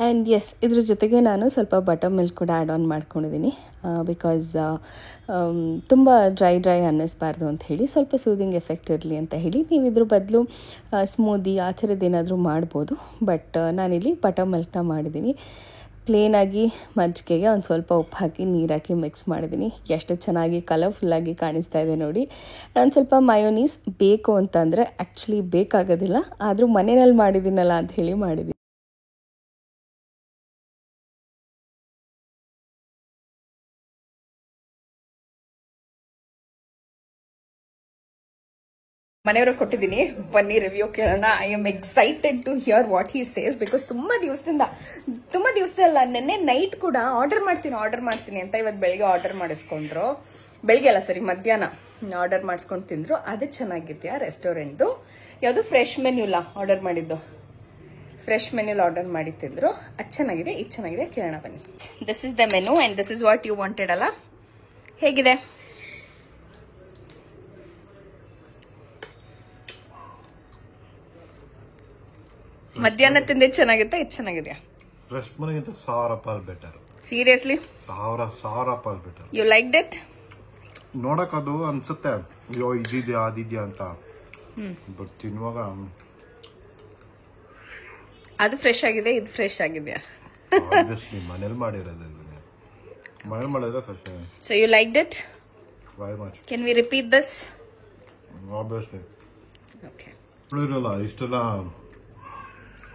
ಆ್ಯಂಡ್ ಎಸ್, ಇದ್ರ ಜೊತೆಗೆ ನಾನು ಸ್ವಲ್ಪ ಬಟರ್ ಮಿಲ್ಕ್ ಕೂಡ ಆ್ಯಡ್ ಆನ್ ಮಾಡ್ಕೊಂಡಿದ್ದೀನಿ. ಬಿಕಾಸ್ ತುಂಬ ಡ್ರೈ ಅನ್ನಿಸ್ಬಾರ್ದು ಅಂತ ಹೇಳಿ, ಸ್ವಲ್ಪ ಸೂದಿಂಗ್ ಎಫೆಕ್ಟ್ ಇರಲಿ ಅಂತ ಹೇಳಿ. ನೀವು ಇದ್ರ ಬದಲು ಸ್ಮೂದಿ ಆ ಥರದ್ದು ಏನಾದರೂ ಮಾಡ್ಬೋದು. ಬಟ್ ನಾನಿಲ್ಲಿ ಬಟರ್ ಮಿಲ್ಕ್ನ ಮಾಡಿದ್ದೀನಿ. ಪ್ಲೇನಾಗಿ ಮಜ್ಜಿಗೆಗೆ ಒಂದು ಸ್ವಲ್ಪ ಉಪ್ಪು ಹಾಕಿ ನೀರು ಹಾಕಿ ಮಿಕ್ಸ್ ಮಾಡಿದ್ದೀನಿ. ಎಷ್ಟು ಚೆನ್ನಾಗಿ ಕಲರ್ಫುಲ್ಲಾಗಿ ಕಾಣಿಸ್ತಾ ಇದೆ ನೋಡಿ. ನಾನು ಸ್ವಲ್ಪ ಮಯೋನೀಸ್ ಬೇಕು ಅಂತಂದರೆ ಆ್ಯಕ್ಚುಲಿ ಬೇಕಾಗೋದಿಲ್ಲ, ಆದರೂ ಮನೆಯಲ್ಲಿ ಮಾಡಿದ್ದೀನಲ್ಲ ಅಂತ ಹೇಳಿ ಮಾಡಿದ್ದೀನಿ. ಮನೆಯವರು ಕೊಟ್ಟಿದ್ದೀನಿ, ಬನ್ನಿ ರಿವ್ಯೂ ಕೇಳೋಣ. I am excited to hear what he says. Because ತುಂಬಾ ದಿವಸದಲ್ಲ, ನೆನ್ನೆ ನೈಟ್ ಕೂಡ ಆರ್ಡರ್ ಮಾಡ್ತೀನಿ ಅಂತ ಇವತ್ತು ಬೆಳಿಗ್ಗೆ ಆರ್ಡರ್ ಮಾಡಿಸ್ಕೊಂಡ್ರು. ಬೆಳಿಗ್ಗೆ ಅಲ್ಲ ಸಾರಿ, ಮಧ್ಯಾಹ್ನ ಆರ್ಡರ್ ಮಾಡಿಸ್ಕೊಂಡು ತಿಂದ್ರು. ಅದು ಚೆನ್ನಾಗಿದ್ಯಾ ರೆಸ್ಟೋರೆಂಟ್ದು? ಯಾವುದು ಫ್ರೆಶ್ ಮೆನ್ಯೂಲ ಆರ್ಡರ್ ಮಾಡಿದ್ದು, ಫ್ರೆಶ್ ಮೆನ್ಯೂಲ್ ಆರ್ಡರ್ ಮಾಡಿ ತಿಂದ್ರು. ಅದು ಚೆನ್ನಾಗಿದೆ, ಇದು ಚೆನ್ನಾಗಿದೆ, ಕೇಳೋಣ ಬನ್ನಿ. This is the menu and this is what you wanted ಅಲ್ಲ. ಹೇಗಿದೆ? ಮಧ್ಯಾಹ್ನ ತಿಂದೆ ಚೆನ್ನಾಗಿತ್ತಾ, ಇದು ಚೆನ್ನಾಗಿದೆಯಾ? ಫ್ರೆಶ್ ಮನೆಗಿಂತ 1000 ಪಾಲ್ ಬೆಟರ್. ಸೀರಿಯಸ್ಲಿ? 1000 ಪಾಲ್ ಬೆಟರ್. You like it? ನೋಡಕ್ ಅದು ಅನ್ಸುತ್ತೆ ಅಯ್ಯೋ ಇದಿದ್ಯಾ ಅದಿದ್ಯಾ ಅಂತ, ಬಟ್ ತಿನ್ನುವಾಗ ಅದು ಫ್ರೆಶ್ ಆಗಿದೆ, ಇದು ಫ್ರೆಶ್ ಆಗಿದೆಯಾ? ಮನೇಲಿ ಮಾಡಿರೋದಲ್ಲ, ಮನೇಲಿ ಮಾಡಿದ್ರೆ ಫ್ರೆಶ್ ಆಗಿದೆ. So you like it? Very much. Can we repeat this? Obviously. Okay. ಇರಲ್ಲ ಇಷ್ಟೆಲ್ಲ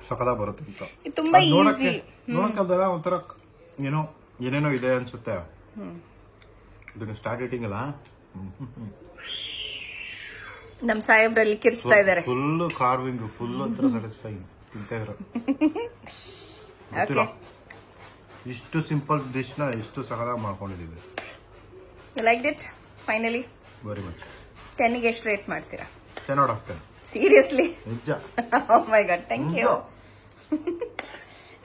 ಸಕಲ ಬರುತ್ತೆ ಅಂತ. ಇದು ತುಂಬಾ ಈಸಿ. ನೋಡಕ್ಕಾಗಲ್ಲ, ಒಂಥರ ಏನೇನೋ ಇದೆ ಅನ್ಸುತ್ತೆ. ಇದನ್ನ ಸ್ಟಾರ್ಟ್ ಈಟಿಂಗ್ ಅಲ್ಲ, ನಮ್ ಸಾಹೇಬ್ರಲ್ಲಿ ಕಿರ್ಸ್ತಾ ಇದಾರೆ. ಫುಲ್ ಕಾರ್ವಿಂಗ್, ಫುಲ್ ಒಂಥರ ಸ್ಯಾಟಿಸ್ಫೈಯಿಂಗ್ ತಿಂತಾ ಇದ್ರು. ಇಷ್ಟು ಸಿಂಪಲ್ ಡಿಶ್ ನ ಇಷ್ಟು ಸಕಲ ಮಾಡ್ಕೊಂಡಿದೀವಿ. You like it finally? Very much. 10 ಗೆ ಎಷ್ಟು ರೇಟ್ ಮಾಡ್ತೀರಾ? 10 out of 10. ಸೀರಿಯಸ್ಲಿ? ನಿಜ. Oh my God, thank you.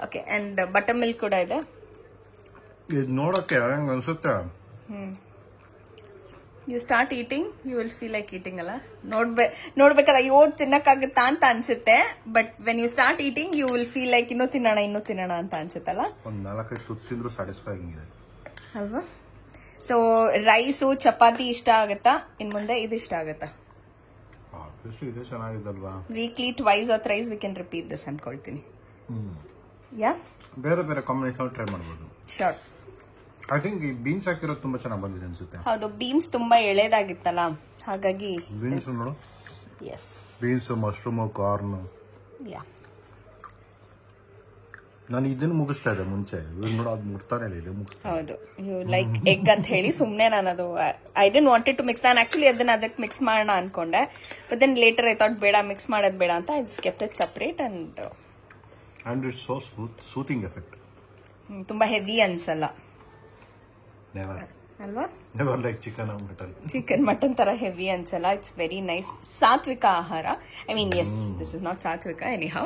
Okay, and buttermilk ಕೂಡ ಇದೆ. ಇದು ನೋಡಕ್ಕೆ ಹೆಂಗ್ ಅನ್ಸುತ್ತೆ. You start eating, you will feel like eating ಅಲ್ಲ. ನೋಡ್ಬೇಕಾದ್ರೆ ಅಯ್ಯೋ ತಿನ್ನಕ್ಕಾಗುತ್ತಾ ಅಂತ ಅನ್ಸುತ್ತೆ, but when you start eating you will feel like ಇನ್ನೂ ತಿನ್ನೋಣ ಅಂತ ಅನ್ಸುತ್ತಲ್ಲ. ಒಂದ್ 4-5 ತುತ್ತು ತಿಂದ್ರು ಸ್ಯಾಟಿಸ್ಫೈಯಿಂಗ್ ಇದೆ ಅಲ್ವಾ? ಸೊ ರೈಸು ಚಪಾತಿ ಇಷ್ಟ ಆಗತ್ತಾ? ಇನ್ ಮುಂದೆ ಇದು ಇಷ್ಟ ಆಗತ್ತಾ? ಇದೆ ಚೆನ್ನಾಗಿದಲ್ವಾ. Weekly twice or thrice we can repeat this ಅನ್ಕೊಳ್ತೀನಿ. ಯಾ, ಬೇರೆ ಬೇರೆ ಕಾಂಬಿನೇಷನ್ ಟ್ರೈ ಮಾಡಬಹುದು. ಶೋರ್. ಐ ಥಿಂಕ್ ಈ ಬೀನ್ಸ್ ಹಾಕಿರೋದು ತುಂಬಾ ಚೆನ್ನಾಗಿ ಬಂದಿದೆ ಅನ್ಸುತ್ತೆ. ಹೌದು, ಬೀನ್ಸ್ ತುಂಬಾ ಎಳೆದಾಗಿತ್ತಲ್ಲ, ಹಾಗಾಗಿ. ಬೀನ್ಸ್ ನೋಡು. Yes, beans, mushroom, corn. Yeah, ನಾನು ಇದನ್ನು ಮುಗಿಸ್ತಾ ಇದ್ದೆ ಮುಂಚೆ, ಇವಾಗ ನೋಡು ಅದು ಮುಟ್ತಾನೆ ಇಲ್ಲ, ಇದು ಮುಗಿಸ್ತಾ. ಹೌದು, ಯು ಲೈಕ್ ಎಗ್ ಅಂತ ಹೇಳಿ ಸುಮ್ನೆ ನಾನು ಅದು I did wanted to mix. ನಾನು ಆಕ್ಚುಲಿ ಅದಕ್ಕೆ ಮಿಕ್ಸ್ ಮಾಡೋಣ ಅನ್ಕೊಂಡೆ, but then later I thought ಬೇಡ, ಮಿಕ್ಸ್ ಮಾಡೋದು ಬೇಡ ಅಂತ I kept it separate. And it's so soothing effect. ತುಂಬಾ ಹೆವಿ ಅನ್ಸಲ್ಲ. ನೆವರ್ ಅಲ್ವಾ? ನೆವರ್ ಲೈಕ್ ಚಿಕನ್ ಮಟನ್ ತರ ಹೆವಿ ಅನ್ಸಲ್ಲ. It's very nice. ಸಾತ್ವಿಕ ಆಹಾರ. I mean yes, this is not ಸಾತ್ವಿಕ ಎನಿ ಹೌ.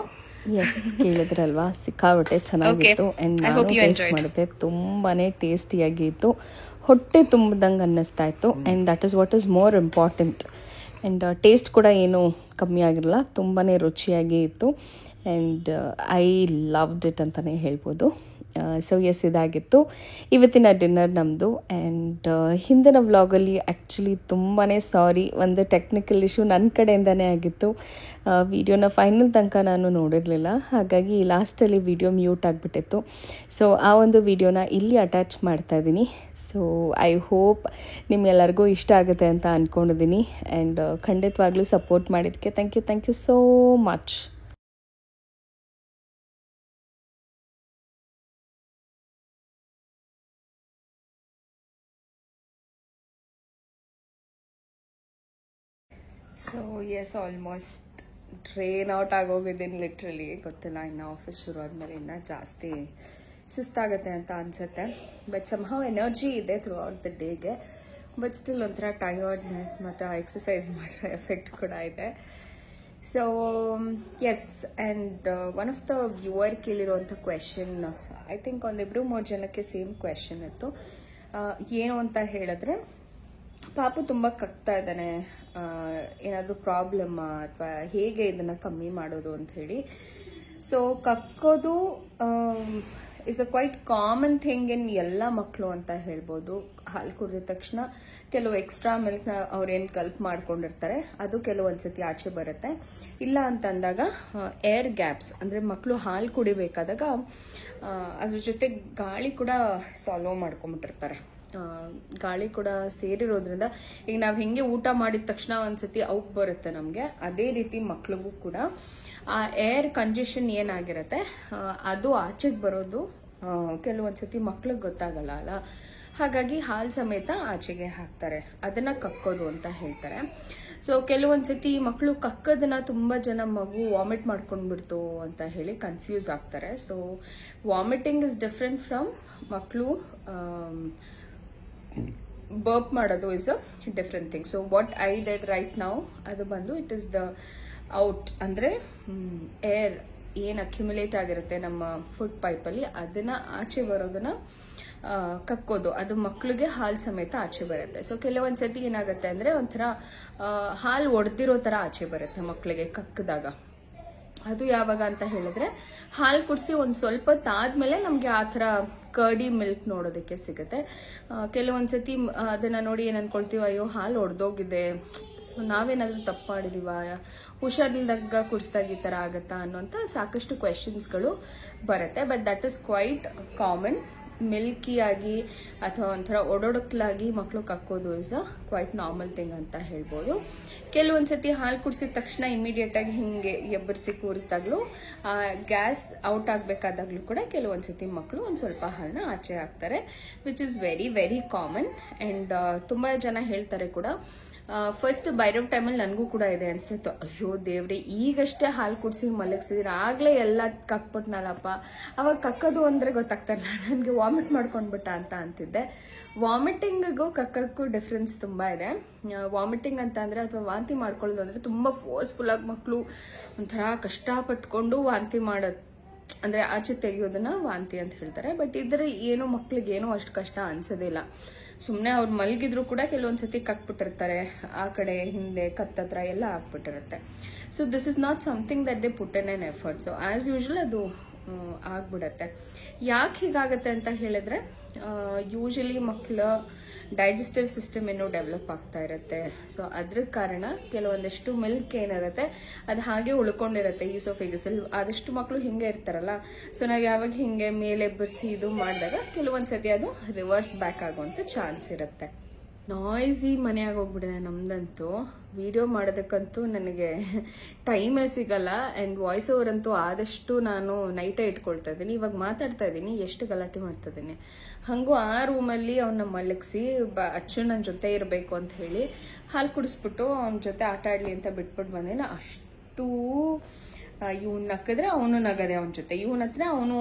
ಎಸ್, ಕೇಳಿದ್ರಲ್ವಾ, ಸಿಕ್ಕಾಬಟ್ಟೆ ಚೆನ್ನಾಗಿತ್ತು. ಅಂಡ್ ನಾನು ಟೇಸ್ಟ್ ಮಾಡಿದೆ, ತುಂಬಾನೇ ಟೇಸ್ಟಿಯಾಗಿ ಇತ್ತು, ಹೊಟ್ಟೆ ತುಂಬದಂಗೆ ಅನ್ನಿಸ್ತಾ ಇತ್ತು. And that is what is more important. And taste ಕೂಡ ಏನು ಕಮ್ಮಿ ಆಗಿರಲ್ಲ, ತುಂಬಾ ರುಚಿಯಾಗಿ ಇತ್ತು. ಆ್ಯಂಡ್ ಐ ಲವ್ಡ್ ಇಟ್ ಅಂತಲೇ ಹೇಳ್ಬೋದು. ಸೊ ಎಸ್, ಇದಾಗಿತ್ತು ಇವತ್ತಿನ ಡಿನ್ನರ್ ನಮ್ಮದು. ಆ್ಯಂಡ್ ಹಿಂದಿನ ವ್ಲಾಗಲ್ಲಿ ಆ್ಯಕ್ಚುಲಿ ತುಂಬಾ ಸಾರಿ, ಒಂದು ಟೆಕ್ನಿಕಲ್ ಇಶ್ಯೂ ನನ್ನ ಕಡೆಯಿಂದನೇ ಆಗಿತ್ತು. ವಿಡಿಯೋನ ಫೈನಲ್ ತನಕ ನಾನು ನೋಡಿರಲಿಲ್ಲ, ಹಾಗಾಗಿ ಲಾಸ್ಟಲ್ಲಿ ವಿಡಿಯೋ ಮ್ಯೂಟ್ ಆಗಿಬಿಟ್ಟಿತ್ತು. ಸೊ ಆ ಒಂದು ವಿಡಿಯೋನ ಇಲ್ಲಿ ಅಟ್ಯಾಚ್ ಮಾಡ್ತಾ ಇದ್ದೀನಿ. ಸೊ ಐ ಹೋಪ್ ನಿಮ್ಮೆಲ್ಲರಿಗೂ ಇಷ್ಟ ಆಗುತ್ತೆ ಅಂತ ಅಂದ್ಕೊಂಡಿದ್ದೀನಿ. ಆ್ಯಂಡ್ ಖಂಡಿತವಾಗ್ಲೂ ಸಪೋರ್ಟ್ ಮಾಡಿದ್ದಕ್ಕೆ thank you so much. So yes, almost drain out ಆಗೋಗಿದ್ದೀನಿ ಲಿಟ್ರಲಿ. ಗೊತ್ತಿಲ್ಲ, ಇನ್ನು ಆಫೀಸ್ ಶುರು ಆದಮೇಲೆ ಇನ್ನೂ ಜಾಸ್ತಿ ಸುಸ್ತಾಗುತ್ತೆ ಅಂತ ಅನ್ಸುತ್ತೆ. ಬಟ್ ಸಮ್ಹೌ ಎನರ್ಜಿ ಇದೆ ಥ್ರೂ ಔಟ್ ದ ಡೇಗೆ. ಬಟ್ ಸ್ಟಿಲ್ ಒಂಥರ ಟಯರ್ಡ್ನೆಸ್ ಮತ್ತು ಎಕ್ಸಸೈಸ್ ಮಾಡೋ ಎಫೆಕ್ಟ್ ಕೂಡ ಇದೆ. So yes, and one of the viewer ಕೇಳಿರುವಂಥ ಕ್ವೆಶನ್, ಐ ಥಿಂಕ್ ಒಂದಿಬ್ರು 3 ಜನಕ್ಕೆ ಸೇಮ್ ಕ್ವೆಶನ್ ಇತ್ತು. ಏನು ಅಂತ ಹೇಳಿದ್ರೆ, ಪಾಪು ತುಂಬ ಕಕ್ತಾ ಇದ್ದಾನೆ, ಏನಾದರೂ ಪ್ರಾಬ್ಲಮ್ಮಾ ಅಥವಾ ಹೇಗೆ ಇದನ್ನು ಕಮ್ಮಿ ಮಾಡೋದು ಅಂತ ಹೇಳಿ. ಸೊ ಕಕ್ಕೋದು is a quite common thing in ಎಲ್ಲ ಮಕ್ಕಳು ಅಂತ ಹೇಳ್ಬೋದು. ಹಾಲು ಕುಡಿದ ತಕ್ಷಣ ಕೆಲವು ಎಕ್ಸ್ಟ್ರಾ ಮಿಲ್ಕ್ನ ಅವ್ರೇನು ಕಲ್ಪ್ ಮಾಡ್ಕೊಂಡಿರ್ತಾರೆ ಅದು ಕೆಲವೊಂದ್ಸತಿ ಆಚೆ ಬರುತ್ತೆ. ಇಲ್ಲ ಅಂತಂದಾಗ ಏರ್ ಗ್ಯಾಪ್ಸ್, ಅಂದರೆ ಮಕ್ಕಳು ಹಾಲು ಕುಡಿಬೇಕಾದಾಗ ಅದ್ರ ಜೊತೆ ಗಾಳಿ ಕೂಡ ಸಾಲ್ವ್ ಮಾಡ್ಕೊಂಬಿಟ್ಟಿರ್ತಾರೆ. ಗಾಳಿ ಕೂಡ ಸೇರಿರೋದ್ರಿಂದ ಈಗ ನಾವು ಹೆಂಗೆ ಊಟ ಮಾಡಿದ ತಕ್ಷಣ ಒಂದ್ಸತಿ ಔಟ್ ಬರುತ್ತೆ ನಮಗೆ, ಅದೇ ರೀತಿ ಮಕ್ಳಿಗೂ ಕೂಡ ಆ ಏರ್ ಕಂಜೆಷನ್ ಏನಾಗಿರುತ್ತೆ ಅದು ಆಚೆಗೆ ಬರೋದು ಕೆಲವೊಂದ್ಸತಿ ಮಕ್ಳಿಗೆ ಗೊತ್ತಾಗಲ್ಲ ಅಲ್ಲ. ಹಾಗಾಗಿ ಹಾಲು ಸಮೇತ ಆಚೆಗೆ ಹಾಕ್ತಾರೆ, ಅದನ್ನ ಕಕ್ಕೋದು ಅಂತ ಹೇಳ್ತಾರೆ. ಸೊ ಕೆಲವೊಂದ್ಸತಿ ಮಕ್ಕಳು ಕಕ್ಕದನ್ನ ತುಂಬಾ ಜನ ಮಗು ವಾಮಿಟ್ ಮಾಡ್ಕೊಂಡ್ಬಿಡ್ತು ಅಂತ ಹೇಳಿ ಕನ್ಫ್ಯೂಸ್ ಆಗ್ತಾರೆ. So vomiting is different from ಮಕ್ಕಳು ಬರ್ಪ್ ಮಾಡೋದು is a different thing. So what I dead right now ಅದು ಬಂದು ಇಟ್ ಇಸ್ ದ ಔಟ್, ಅಂದ್ರೆ ಏರ್ ಏನ್ ಅಕ್ಯುಮುಲೇಟ್ ಆಗಿರುತ್ತೆ ನಮ್ಮ ಫುಡ್ ಪೈಪಲ್ಲಿ ಅದನ್ನ ಆಚೆ ಬರೋದನ್ನ ಕಕ್ಕೋದು, ಅದು ಮಕ್ಳಿಗೆ ಹಾಲು ಸಮೇತ ಆಚೆ ಬರುತ್ತೆ. ಸೊ ಕೆಲವೊಂದ್ಸತಿ ಏನಾಗುತ್ತೆ ಅಂದ್ರೆ ಒಂಥರ ಹಾಲು ಒಡೆದಿರೋ ತರ ಆಚೆ ಬರುತ್ತೆ ಮಕ್ಳಿಗೆ ಕಕ್ಕದಾಗ. ಅದು ಯಾವಾಗ ಅಂತ ಹೇಳಿದ್ರೆ ಹಾಲು ಕುಡಿಸಿ ಒಂದು ಸ್ವಲ್ಪ ಹೊತ್ತಾದ್ಮೇಲೆ ನಮಗೆ ಆ ಥರ ಕರ್ಡಿ ಮಿಲ್ಕ್ ನೋಡೋದಕ್ಕೆ ಸಿಗುತ್ತೆ. ಕೆಲವೊಂದ್ಸತಿ ಅದನ್ನ ನೋಡಿ ಏನ್ ಅನ್ಕೊಳ್ತೀವಿ, ಅಯ್ಯೋ ಹಾಲು ಒಡೆದೋಗಿದೆ, ಸೊ ನಾವೇನಾದ್ರೂ ತಪ್ಪು ಮಾಡಿದೀವ, ಹುಷಾರಿಲ್ದಾಗ ಕುಡಿಸ್ದಾಗ ಈ ಥರ ಆಗತ್ತಾ ಅನ್ನೋಂಥ ಸಾಕಷ್ಟು ಕ್ವೆಶನ್ಸ್ಗಳು ಬರುತ್ತೆ. But that is quite common. Milky ಆಗಿ ಅಥವಾ ಒಂಥರ ಒಡೊಡಕ್ಲಾಗಿ ಮಕ್ಕಳು ಕಕ್ಕೋದು is a quite normal thing ಅಂತ ಹೇಳ್ಬೋದು. ಕೆಲವೊಂದ್ಸತಿ ಹಾಲು ಕುಡಿಸಿದ ತಕ್ಷಣ ಇಮಿಡಿಯೇಟ್ ಆಗಿ ಹಿಂಗೆ ಎಬ್ಬರಿಸಿ ಕೂರಿಸಿದಾಗ್ಲೂ ಗ್ಯಾಸ್ ಔಟ್ ಆಗಬೇಕಾದಾಗ್ಲೂ ಕೂಡ ಕೆಲವೊಂದ್ಸತಿ ಮಕ್ಕಳು ಒಂದು ಸ್ವಲ್ಪ ಹಾಲನ್ನ ಆಚೆ ಹಾಕ್ತಾರೆ, which is very very common. And ತುಂಬಾ ಜನ ಹೇಳ್ತಾರೆ ಕೂಡ, ಫಸ್ಟ್ ಬೈರವ್ ಟೈಮಲ್ಲಿ ನನಗೂ ಕೂಡ ಇದೆ ಅನ್ಸ್ತಿತ್ತು, ಅಯ್ಯೋ ದೇವ್ರೆ ಈಗಷ್ಟೇ ಹಾಲು ಕುಡಿಸಿ ಮಲಗಿಸಿದ್ರೆ ಆಗ್ಲೇ ಎಲ್ಲ ಕಕ್ಬಿಟ್ನಲ್ಲಪ್ಪ, ಅವಾಗ ಕಕ್ಕೋದು ಅಂದ್ರೆ ಗೊತ್ತಾಗ್ತಾರಲ್ಲ, ನನಗೆ ವಾಮಿಟ್ ಮಾಡ್ಕೊಂಡ್ಬಿಟ್ಟ ಅಂತ ಅಂತಿದ್ದೆ. ವಾಮಿಟಿಂಗಿಗೂ ಕಕ್ಕಕ್ಕೂ ಡಿಫ್ರೆನ್ಸ್ ತುಂಬಾ ಇದೆ. ವಾಮಿಟಿಂಗ್ ಅಂತ ಅಂದ್ರೆ ಅಥವಾ ವಾಂತಿ ಮಾಡ್ಕೊಳ್ಳೋದು ಅಂದ್ರೆ ತುಂಬಾ ಫೋರ್ಸ್ಫುಲ್ ಆಗಿ ಮಕ್ಕಳು ಒಂಥರ ಕಷ್ಟಪಟ್ಕೊಂಡು ವಾಂತಿ ಮಾಡೋದು, ಅಂದ್ರೆ ಆಚೆ ತೆಗೆಯೋದನ್ನ ವಾಂತಿ ಅಂತ ಹೇಳ್ತಾರೆ. ಬಟ್ ಇದ್ರೆ ಏನೋ ಮಕ್ಳಿಗೆ ಏನೋ ಅಷ್ಟು ಕಷ್ಟ ಅನ್ಸೋದಿಲ್ಲ, ಸುಮ್ಮನೆ ಅವ್ರು ಮಲಗಿದ್ರು ಕೂಡ ಕೆಲವೊಂದ್ಸತಿ ಕಕ್ಬಿಟ್ಟಿರ್ತಾರೆ, ಆ ಕಡೆ ಹಿಂದೆ ಕತ್ತತ್ರ ಎಲ್ಲ ಹಾಕ್ಬಿಟ್ಟಿರುತ್ತೆ. So this is not something that they put in an effort. So as usual ಅದು ಆಗ್ಬಿಡತ್ತೆ. ಯಾಕೆ ಹೀಗಾಗತ್ತೆ ಅಂತ ಹೇಳಿದ್ರೆ, ಯೂಶಲಿ ಮಕ್ಕಳ ಡೈಜೆಸ್ಟಿವ್ ಸಿಸ್ಟಮ್ ಏನೋ ಡೆವಲಪ್ ಆಗ್ತಾ ಇರುತ್ತೆ. ಸೊ ಅದ್ರ ಕಾರಣ ಕೆಲವೊಂದಷ್ಟು ಮಿಲ್ಕ್ ಏನಿರುತ್ತೆ ಅದು ಹಾಗೆ ಉಳ್ಕೊಂಡಿರುತ್ತೆ ಈಸೋಫೇಗಸಲ್ಲಿ. ಆದಷ್ಟು ಮಕ್ಕಳು ಹಿಂಗೆ ಇರ್ತಾರಲ್ಲ, ಸೊ ನಾವು ಯಾವಾಗ ಹಿಂಗೆ ಮೇಲೆ ಬರ್ಸಿ ಇದು ಮಾಡಿದಾಗ ಕೆಲವೊಂದ್ಸತಿ ಅದು ರಿವರ್ಸ್ ಬ್ಯಾಕ್ ಆಗುವಂತ ಚಾನ್ಸ್ ಇರುತ್ತೆ. ನಾಯ್ಸಿ ಮನೆ ಆಗೋಗ್ಬಿಟ್ಟಿದೆ ನಮ್ದಂತೂ. ವಿಡಿಯೋ ಮಾಡೋದಕ್ಕಂತೂ ನನಗೆ ಟೈಮೇ ಸಿಗಲ್ಲ. ಆ್ಯಂಡ್ ವಾಯ್ಸ್ ಓವರ್ ಅಂತೂ ಆದಷ್ಟು ನಾನು ನೈಟೇ ಇಟ್ಕೊಳ್ತಾ ಇದ್ದೀನಿ. ಇವಾಗ ಮಾತಾಡ್ತಾ ಇದ್ದೀನಿ, ಎಷ್ಟು ಗಲಾಟೆ ಮಾಡ್ತಾ ಇದ್ದೀನಿ. ಹಾಗೂ ಆ ರೂಮಲ್ಲಿ ಅವನ್ನ ಮಲಗಿಸಿ ಅಚ್ಚು ನನ್ನ ಜೊತೆ ಇರಬೇಕು ಅಂತ ಹೇಳಿ ಹಾಲು ಕುಡಿಸ್ಬಿಟ್ಟು ಅವನ ಜೊತೆ ಆಟ ಆಡ್ಲಿ ಅಂತ ಬಿಟ್ಬಿಟ್ಟು ಬಂದೇನೆ. ಅಷ್ಟು ಇವ್ನು ನಕ್ಕಿದ್ರೆ ಅವನು ನಗದೆ ಅವನ ಜೊತೆ, ಇವನ ಹತ್ರ ಅವನು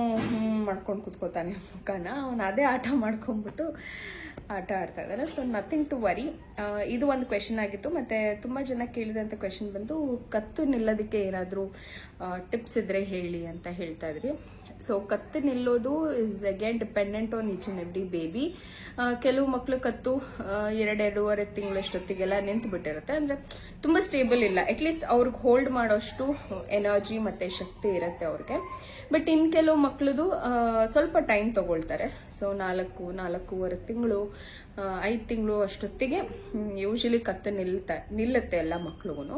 ಮಾಡ್ಕೊಂಡು ಕುತ್ಕೋತಾನೆ ಮುಖನ, ಅವನು ಅದೇ ಆಟ ಮಾಡ್ಕೊಂಡ್ಬಿಟ್ಟು ಆಟ ಆಡ್ತಾ ಇದ್ದಾರೆ. So nothing to worry. ಇದು ಒಂದು ಕ್ವೆಶನ್ ಆಗಿತ್ತು. ಮತ್ತೆ ತುಂಬಾ ಜನ ಕೇಳಿದಂತ ಕ್ವೆಶನ್ ಬಂದು, ಕತ್ತು ನಿಲ್ಲೋದಕ್ಕೆ ಏನಾದರೂ ಟಿಪ್ಸ್ ಇದ್ರೆ ಹೇಳಿ ಅಂತ ಹೇಳ್ತಾ ಇದ್ರಿ. ಸೊ ಕತ್ತು ನಿಲ್ಲೋದು is again dependent on each and every baby. ಕೆಲವು ಮಕ್ಕಳು ಕತ್ತು 2-2.5 ತಿಂಗಳಷ್ಟೊತ್ತಿಗೆಲ್ಲ ನಿಂತು ಬಿಟ್ಟಿರುತ್ತೆ, ಅಂದ್ರೆ ತುಂಬಾ ಸ್ಟೇಬಲ್ ಇಲ್ಲ. ಅಟ್ಲೀಸ್ಟ್ ಅವ್ರಿಗೆ ಹೋಲ್ಡ್ ಮಾಡೋಷ್ಟು ಎನರ್ಜಿ ಮತ್ತೆ ಶಕ್ತಿ ಇರುತ್ತೆ ಅವ್ರಿಗೆ. ಬಟ್ ಇನ್ ಕೆಲವು ಮಕ್ಕಳದು ಸ್ವಲ್ಪ ಟೈಮ್ ತಗೊಳ್ತಾರೆ. ಸೊ 4-4.5 ತಿಂಗಳು 5 ತಿಂಗಳು ಅಷ್ಟೊತ್ತಿಗೆ ಯೂಶಲಿ ಕತ್ತು ನಿಲ್ಲುತ್ತೆ ಎಲ್ಲ ಮಕ್ಳಿಗೂ.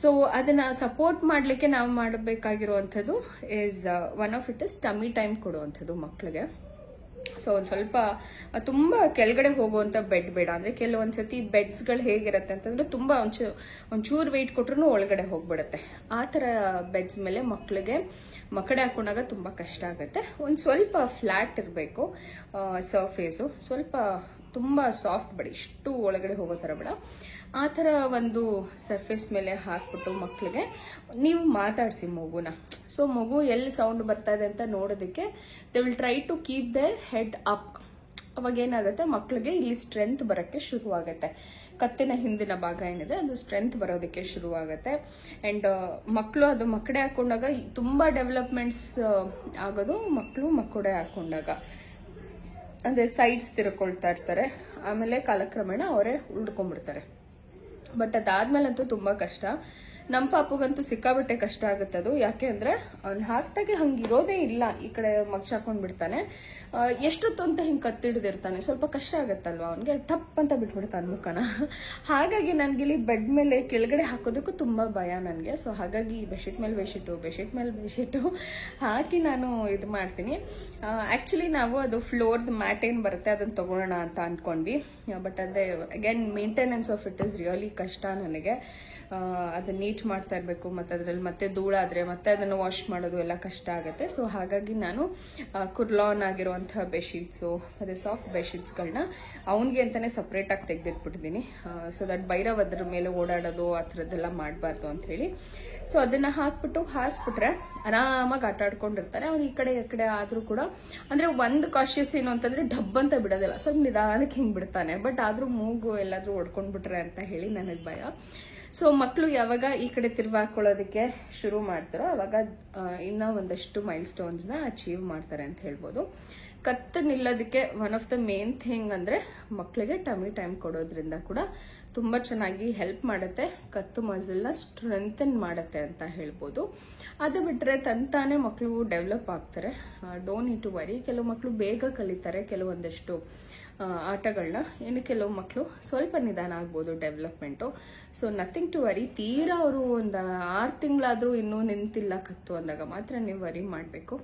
ಸೊ ಅದನ್ನ ಸಪೋರ್ಟ್ ಮಾಡ್ಲಿಕ್ಕೆ ನಾವು ಮಾಡಬೇಕಾಗಿರುವಂಥದ್ದು is one of it is tummy time ಕೊಡುವಂಥದ್ದು ಮಕ್ಕಳಿಗೆ. ಸೊ ಒಂದ್ ಸ್ವಲ್ಪ ತುಂಬಾ ಕೆಳಗಡೆ ಹೋಗುವಂತ ಬೆಡ್ ಬೇಡ. ಅಂದ್ರೆ ಕೆಲವೊಂದ್ಸತಿ ಬೆಡ್ಸ್ಗಳು ಹೇಗಿರುತ್ತೆ ಅಂತಂದ್ರೆ ತುಂಬಾ ಒಂಚೂರು ವೆಯ್ಟ್ ಕೊಟ್ರು ಒಳಗಡೆ ಹೋಗ್ಬಿಡುತ್ತೆ. ಆ ತರ ಬೆಡ್ಸ್ ಮೇಲೆ ಮಕ್ಕಳಿಗೆ ಮಕ್ಕಡೆ ಹಾಕೊಂಡಾಗ ತುಂಬಾ ಕಷ್ಟ ಆಗುತ್ತೆ. ಒಂದ್ ಸ್ವಲ್ಪ ಫ್ಲಾಟ್ ಇರಬೇಕು ಸರ್ಫೇಸು, ಸ್ವಲ್ಪ ತುಂಬಾ ಸಾಫ್ಟ್ ಬೇಡ, ಇಷ್ಟು ಒಳಗಡೆ ಹೋಗೋ ತರ ಬೇಡ. ಆ ಥರ ಒಂದು ಸರ್ಫೇಸ್ ಮೇಲೆ ಹಾಕ್ಬಿಟ್ಟು ಮಕ್ಕಳಿಗೆ ನೀವು ಮಾತಾಡಿಸಿ ಮಗುನ. ಸೊ ಮಗು ಎಲ್ಲಿ ಸೌಂಡ್ ಬರ್ತಾ ಇದೆ ಅಂತ ನೋಡೋದಕ್ಕೆ they will try to keep their head up. ಅವಾಗ ಏನಾಗುತ್ತೆ, ಮಕ್ಕಳಿಗೆ ಇಲ್ಲಿ ಸ್ಟ್ರೆಂತ್ ಬರೋಕ್ಕೆ ಶುರುವಾಗುತ್ತೆ. ಕತ್ತಿನ ಹಿಂದಿನ ಭಾಗ ಏನಿದೆ ಅದು ಸ್ಟ್ರೆಂತ್ ಬರೋದಕ್ಕೆ ಶುರುವಾಗುತ್ತೆ. ಅಂಡ್ ಮಕ್ಕಳು ಅದು ಮಕ್ಕಡೆ ಹಾಕೊಂಡಾಗ ತುಂಬಾ ಡೆವಲಪ್ಮೆಂಟ್ಸ್ ಆಗೋದು ಮಕ್ಕಳು ಮಕ್ಕಡೆ ಹಾಕೊಂಡಾಗ. ಅಂದ್ರೆ ಸೈಡ್ಸ್ ತಿರ್ಕೊಳ್ತಾ ಇರ್ತಾರೆ, ಆಮೇಲೆ ಕಾಲಕ್ರಮೇಣ ಅವರೇ ಉಳ್ಕೊಂಡ್ಬಿಡ್ತಾರೆ. ಬಟ್ ಅದಾದ್ಮೇಲಂತೂ ತುಂಬಾ ಕಷ್ಟ. ನಮ್ಮ ಪಾಪುಗಂತೂ ಸಿಕ್ಕಾಬಟ್ಟೆ ಕಷ್ಟ ಆಗುತ್ತೆ ಅದು. ಯಾಕೆ ಅಂದ್ರೆ ಅವ್ನು ಹಾಕ್ದಾಗೆ ಹಂಗಿರೋದೇ ಇಲ್ಲ, ಈ ಕಡೆ ಮಗ್ಚ್ ಹಾಕೊಂಡ್ ಬಿಡ್ತಾನೆ. ಎಷ್ಟೊತ್ತು ಅಂತ ಹಿಂಗೆ ಕತ್ತಿಡ್ದಿರ್ತಾನೆ, ಸ್ವಲ್ಪ ಕಷ್ಟ ಆಗತ್ತಲ್ವಾ ಅವನಿಗೆ, ಟಪ್ ಅಂತ ಬಿಟ್ಬಿಡ್ತಾನೆ ಮುಖನ. ಹಾಗಾಗಿ ನನ್ಗೆ ಇಲ್ಲಿ ಬೆಡ್ ಮೇಲೆ ಕೆಳಗಡೆ ಹಾಕೋದಕ್ಕೂ ತುಂಬಾ ಭಯ ನನಗೆ. ಸೊ ಹಾಗಾಗಿ ಬೆಡ್ಶೀಟ್ ಮೇಲೆ ಬೆಡ್ಶೀಟು ಹಾಕಿ ನಾನು ಇದು ಮಾಡ್ತೀನಿ. ಆಕ್ಚುಲಿ ನಾವು ಅದು ಫ್ಲೋರ್ದ್ ಮ್ಯಾಟ್ ಏನ್ ಬರುತ್ತೆ ಅದನ್ನ ತಗೊಳ್ಳೋಣ ಅಂತ ಅನ್ಕೊಂಡ್ವಿ. ಬಟ್ ಅದೇ again maintenance of it is really ಕಷ್ಟ ನನಗೆ. ಅದನ್ನ ನೀಟ್ ಮಾಡ್ತಾ ಇರಬೇಕು, ಮತ್ತೆ ಅದ್ರಲ್ಲಿ ಮತ್ತೆ ಧೂಳಾದ್ರೆ ಮತ್ತೆ ಅದನ್ನು ವಾಶ್ ಮಾಡೋದು ಎಲ್ಲ ಕಷ್ಟ ಆಗುತ್ತೆ. ಸೊ ಹಾಗಾಗಿ ನಾನು ಕುರ್ಲಾನ್ ಆಗಿರುವಂತಹ ಬೆಡ್ಶೀಟ್ಸು ಮತ್ತೆ ಸಾಫ್ಟ್ ಬೆಡ್ಶೀಟ್ಸ್ಗಳನ್ನ ಅವನಿಗೆ ಅಂತಾನೆ ಸಪ್ರೇಟ್ ಆಗಿ ತೆಗೆದಿಟ್ಬಿಟ್ಟಿದ್ದೀನಿ. ಸೊ ದಟ್ ಭೈರವ್ ಅದ್ರ ಮೇಲೆ ಓಡಾಡೋದು ಆ ಥರದ್ದೆಲ್ಲ ಮಾಡಬಾರ್ದು ಅಂತ ಹೇಳಿ. ಸೊ ಅದನ್ನ ಹಾಕ್ಬಿಟ್ಟು ಹಾಸ್ಬಿಟ್ರೆ ಆರಾಮಾಗಿ ಆಟ ಆಡ್ಕೊಂಡಿರ್ತಾರೆ. ಅವ್ನು ಈ ಕಡೆ ಆದ್ರೂ ಕೂಡ ಅಂದ್ರೆ ಒಂದು ಕಾಶಿಯಸ್ ಏನು ಅಂತಂದ್ರೆ ಡಬ್ ಅಂತ ಬಿಡೋದಿಲ್ಲ, ಸ್ವಲ್ಪ ನಿಧಾನಕ್ಕೆ ಹಿಂಗ್ ಬಿಡ್ತಾನೆ. ಬಟ್ ಆದ್ರೂ ಮೂಗು ಎಲ್ಲಾದ್ರೂ ಹೊಡ್ಕೊಂಡ್ಬಿಟ್ರೆ ಅಂತ ಹೇಳಿ ನನಗೆ ಭಯ. ಸೊ ಮಕ್ಕಳು ಯಾವಾಗ ಈ ಕಡೆ ತಿರ್ವಾಕೊಳ್ಳೋದಕ್ಕೆ ಶುರು ಮಾಡ್ತಾರೋ ಅವಾಗ ಇನ್ನ ಒಂದಷ್ಟು ಮೈಲ್ ಸ್ಟೋನ್ಸ್ ನ ಅಚೀವ್ ಮಾಡ್ತಾರೆ ಅಂತ ಹೇಳ್ಬೋದು. ಕತ್ತು ನಿಲ್ಲೋದಕ್ಕೆ one of the main thing ಅಂದ್ರೆ ಮಕ್ಕಳಿಗೆ ಟಮಿ ಟೈಮ್ ಕೊಡೋದ್ರಿಂದ ಕೂಡ ತುಂಬಾ ಚೆನ್ನಾಗಿ ಹೆಲ್ಪ್ ಮಾಡುತ್ತೆ. ಕತ್ತು ಮಸಲ್ ನ ಸ್ಟ್ರೆಂಥನ್ ಮಾಡುತ್ತೆ ಅಂತ ಹೇಳ್ಬೋದು. ಅದು ಬಿಟ್ರೆ ತಂತಾನೆ ಮಕ್ಕಳು ಡೆವಲಪ್ ಆಗ್ತಾರೆ. Don't need to worry. ಕೆಲವು ಮಕ್ಕಳು ಬೇಗ ಕಲಿತಾರೆ ಕೆಲವೊಂದಷ್ಟು ಆಟಗಳನ್ನ, ಇನ್ನು ಕೆಲವು ಮಕ್ಕಳು ಸ್ವಲ್ಪ ನಿಧಾನ ಆಗ್ಬೋದು development. So nothing to worry. ತೀರಾ ಅವರು ಒಂದು 6 ತಿಂಗಳಾದ್ರೂ ಇನ್ನೂ ನಿಂತಿಲ್ಲ ಕತ್ತು ಅಂದಾಗ ಮಾತ್ರ ನೀವು ವರಿ ಮಾಡಬೇಕು.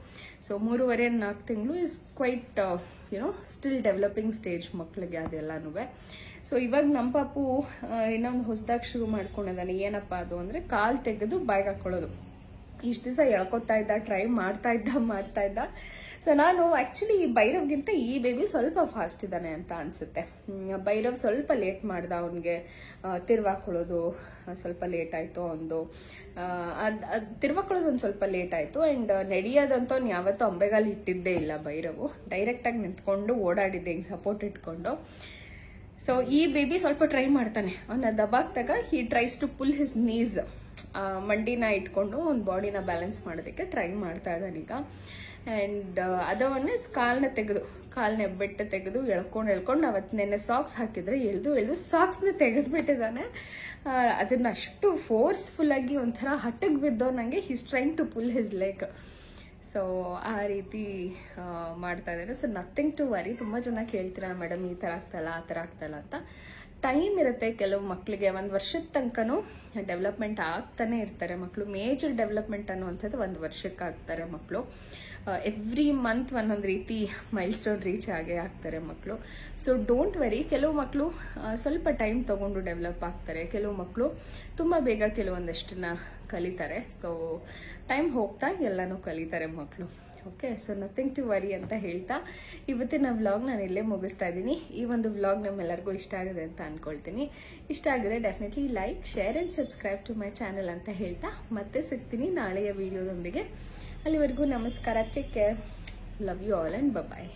ಸೊ 3.5-4 ತಿಂಗಳು is quite still developing stage ಮಕ್ಕಳಿಗೆ ಅದೆಲ್ಲಾನು. ಸೊ ಇವಾಗ ನಮ್ಮ ಪಾಪು ಇನ್ನೊಂದು ಹೊಸದಾಗಿ ಶುರು ಮಾಡ್ಕೊಂಡಿದ್ದಾನೆ. ಏನಪ್ಪಾ ಅದು ಅಂದ್ರೆ ಕಾಲ್ ತೆಗೆದು ಬಾಯಿಗೆ ಹಾಕೊಳ್ಳೋದು. ಇಷ್ಟು ದಿವಸ ಎಳ್ಕೊತಾ ಇದ್ದ, ಟ್ರೈ ಮಾಡ್ತಾ ಇದ್ದ. ಸೊ ನಾನು ಆಕ್ಚುಲಿ ಭೈರವ್ಗಿಂತ ಈ ಬೇಬಿ ಸ್ವಲ್ಪ ಫಾಸ್ಟ್ ಇದ್ದಾನೆ ಅಂತ ಅನ್ಸುತ್ತೆ. ಭೈರವ್ ಸ್ವಲ್ಪ ಲೇಟ್ ಮಾಡ್ದ, ಅವನಿಗೆ ತಿರ್ವಾಕೊಳ್ಳೋದು ಸ್ವಲ್ಪ ಲೇಟ್ ಆಯ್ತು. ಒಂದು ತಿರ್ವಾಕೊಳ್ಳೋದು ಒಂದು ಸ್ವಲ್ಪ ಲೇಟ್ ಆಯ್ತು. ಅಂಡ್ ನಡೆಯೋದಂತೂ ಅವ್ನು ಯಾವತ್ತೂ ಅಂಬೆಗಾಲಿ ಇಟ್ಟಿದ್ದೇ ಇಲ್ಲ ಭೈರವು. ಡೈರೆಕ್ಟ್ ಆಗಿ ನಿಂತ್ಕೊಂಡು ಓಡಾಡಿದ್ದೆ ಹಿಂಗೆ ಸಪೋರ್ಟ್ ಇಟ್ಕೊಂಡು. ಸೊ ಈ ಬೇಬಿ ಸ್ವಲ್ಪ ಟ್ರೈ ಮಾಡ್ತಾನೆ. ಅವನ ದಬಾಕ್ದಾಗ he tries to pull his knees. ಮಂಡಿನ ಇಟ್ಕೊಂಡು ಒಂದು ಬಾಡಿನ ಬ್ಯಾಲೆನ್ಸ್ ಮಾಡೋದಕ್ಕೆ ಟ್ರೈ ಮಾಡ್ತಾ ಇದ್ದಾನೆ ಈಗ. ಅಂಡ್ ಅದವನ್ನೇ ಕಾಲ್ನ ಹೆಬ್ಬೆಟ್ಟು ತೆಗೆದು ಎಳ್ಕೊಂಡು ಅವತ್ತು ನೆನ್ನೆ ಸಾಕ್ಸ್ ಹಾಕಿದ್ರೆ ಎಳ್ದು ಸಾಕ್ಸ್ನ ತೆಗೆದ್ಬಿಟ್ಟಿದ್ದಾನೆ. ಅದನ್ನ ಅಷ್ಟು ಫೋರ್ಸ್ಫುಲ್ ಆಗಿ ಒಂಥರ ಹಟ್ಟಗ್ ಬಿದ್ದೋ ನಂಗೆ his trying to pull his leg. So ಆ ರೀತಿ ಮಾಡ್ತಾ ಇದ್ದಾರೆ. So nothing to worry. ತುಂಬಾ ಜನ ಕೇಳ್ತೀರಾ ಮೇಡಮ್ ಈ ತರ ಆಗ್ತಲ್ಲ ಆ ತರ ಆಗ್ತಲ್ಲ ಅಂತ. ಟೈಮ್ ಇರುತ್ತೆ ಕೆಲವು ಮಕ್ಕಳಿಗೆ. 1 ವರ್ಷದ ತನಕನೂ ಡೆವಲಪ್ಮೆಂಟ್ ಆಗ್ತಾನೆ ಇರ್ತಾರೆ ಮಕ್ಕಳು. ಮೇಜರ್ ಡೆವಲಪ್ಮೆಂಟ್ ಅನ್ನುವಂಥದ್ದು 1 ವರ್ಷಕ್ಕೆ ಆಗ್ತಾರೆ ಮಕ್ಕಳು. ಎವ್ರಿ ಮಂತ್ ಒಂದೊಂದು ರೀತಿ ಮೈಲ್ ಸ್ಟೋನ್ ರೀಚ್ ಆಗೇ ಆಗ್ತಾರೆ ಮಕ್ಕಳು. So don't worry. ಕೆಲವು ಮಕ್ಕಳು ಸ್ವಲ್ಪ ಟೈಮ್ ತಗೊಂಡು ಡೆವಲಪ್ ಆಗ್ತಾರೆ, ಕೆಲವು ಮಕ್ಕಳು ತುಂಬಾ ಬೇಗ ಕೆಲವೊಂದಷ್ಟನ್ನ ಕಲಿತಾರೆ. ಸೊ ಟೈಮ್ ಹೋಗ್ತಾ ಎಲ್ಲಾನು ಕಲಿತಾರೆ ಮಕ್ಕಳು. Okay, so nothing to worry ಅಂತ ಹೇಳ್ತಾ ಇವತ್ತಿನ ವ್ಲಾಗ್ ನಾನು ಇಲ್ಲೇ ಮುಗಿಸ್ತಾ ಇದ್ದೀನಿ. ಈ ಒಂದು ವ್ಲಾಗ್ ನಮ್ಮೆಲ್ಲರಿಗೂ ಇಷ್ಟ ಆಗಿದೆ ಅಂತ ಅನ್ಕೊಳ್ತೀನಿ. ಇಷ್ಟ ಆಗಿದ್ರೆ definitely like, share and subscribe to my channel ಅಂತ ಹೇಳ್ತಾ ಮತ್ತೆ ಸಿಗ್ತೀನಿ ನಾಳೆಯ ವಿಡಿಯೋದೊಂದಿಗೆ. ಅಲ್ಲಿವರೆಗೂ ನಮಸ್ಕಾರ. Take care. Love you all and bye.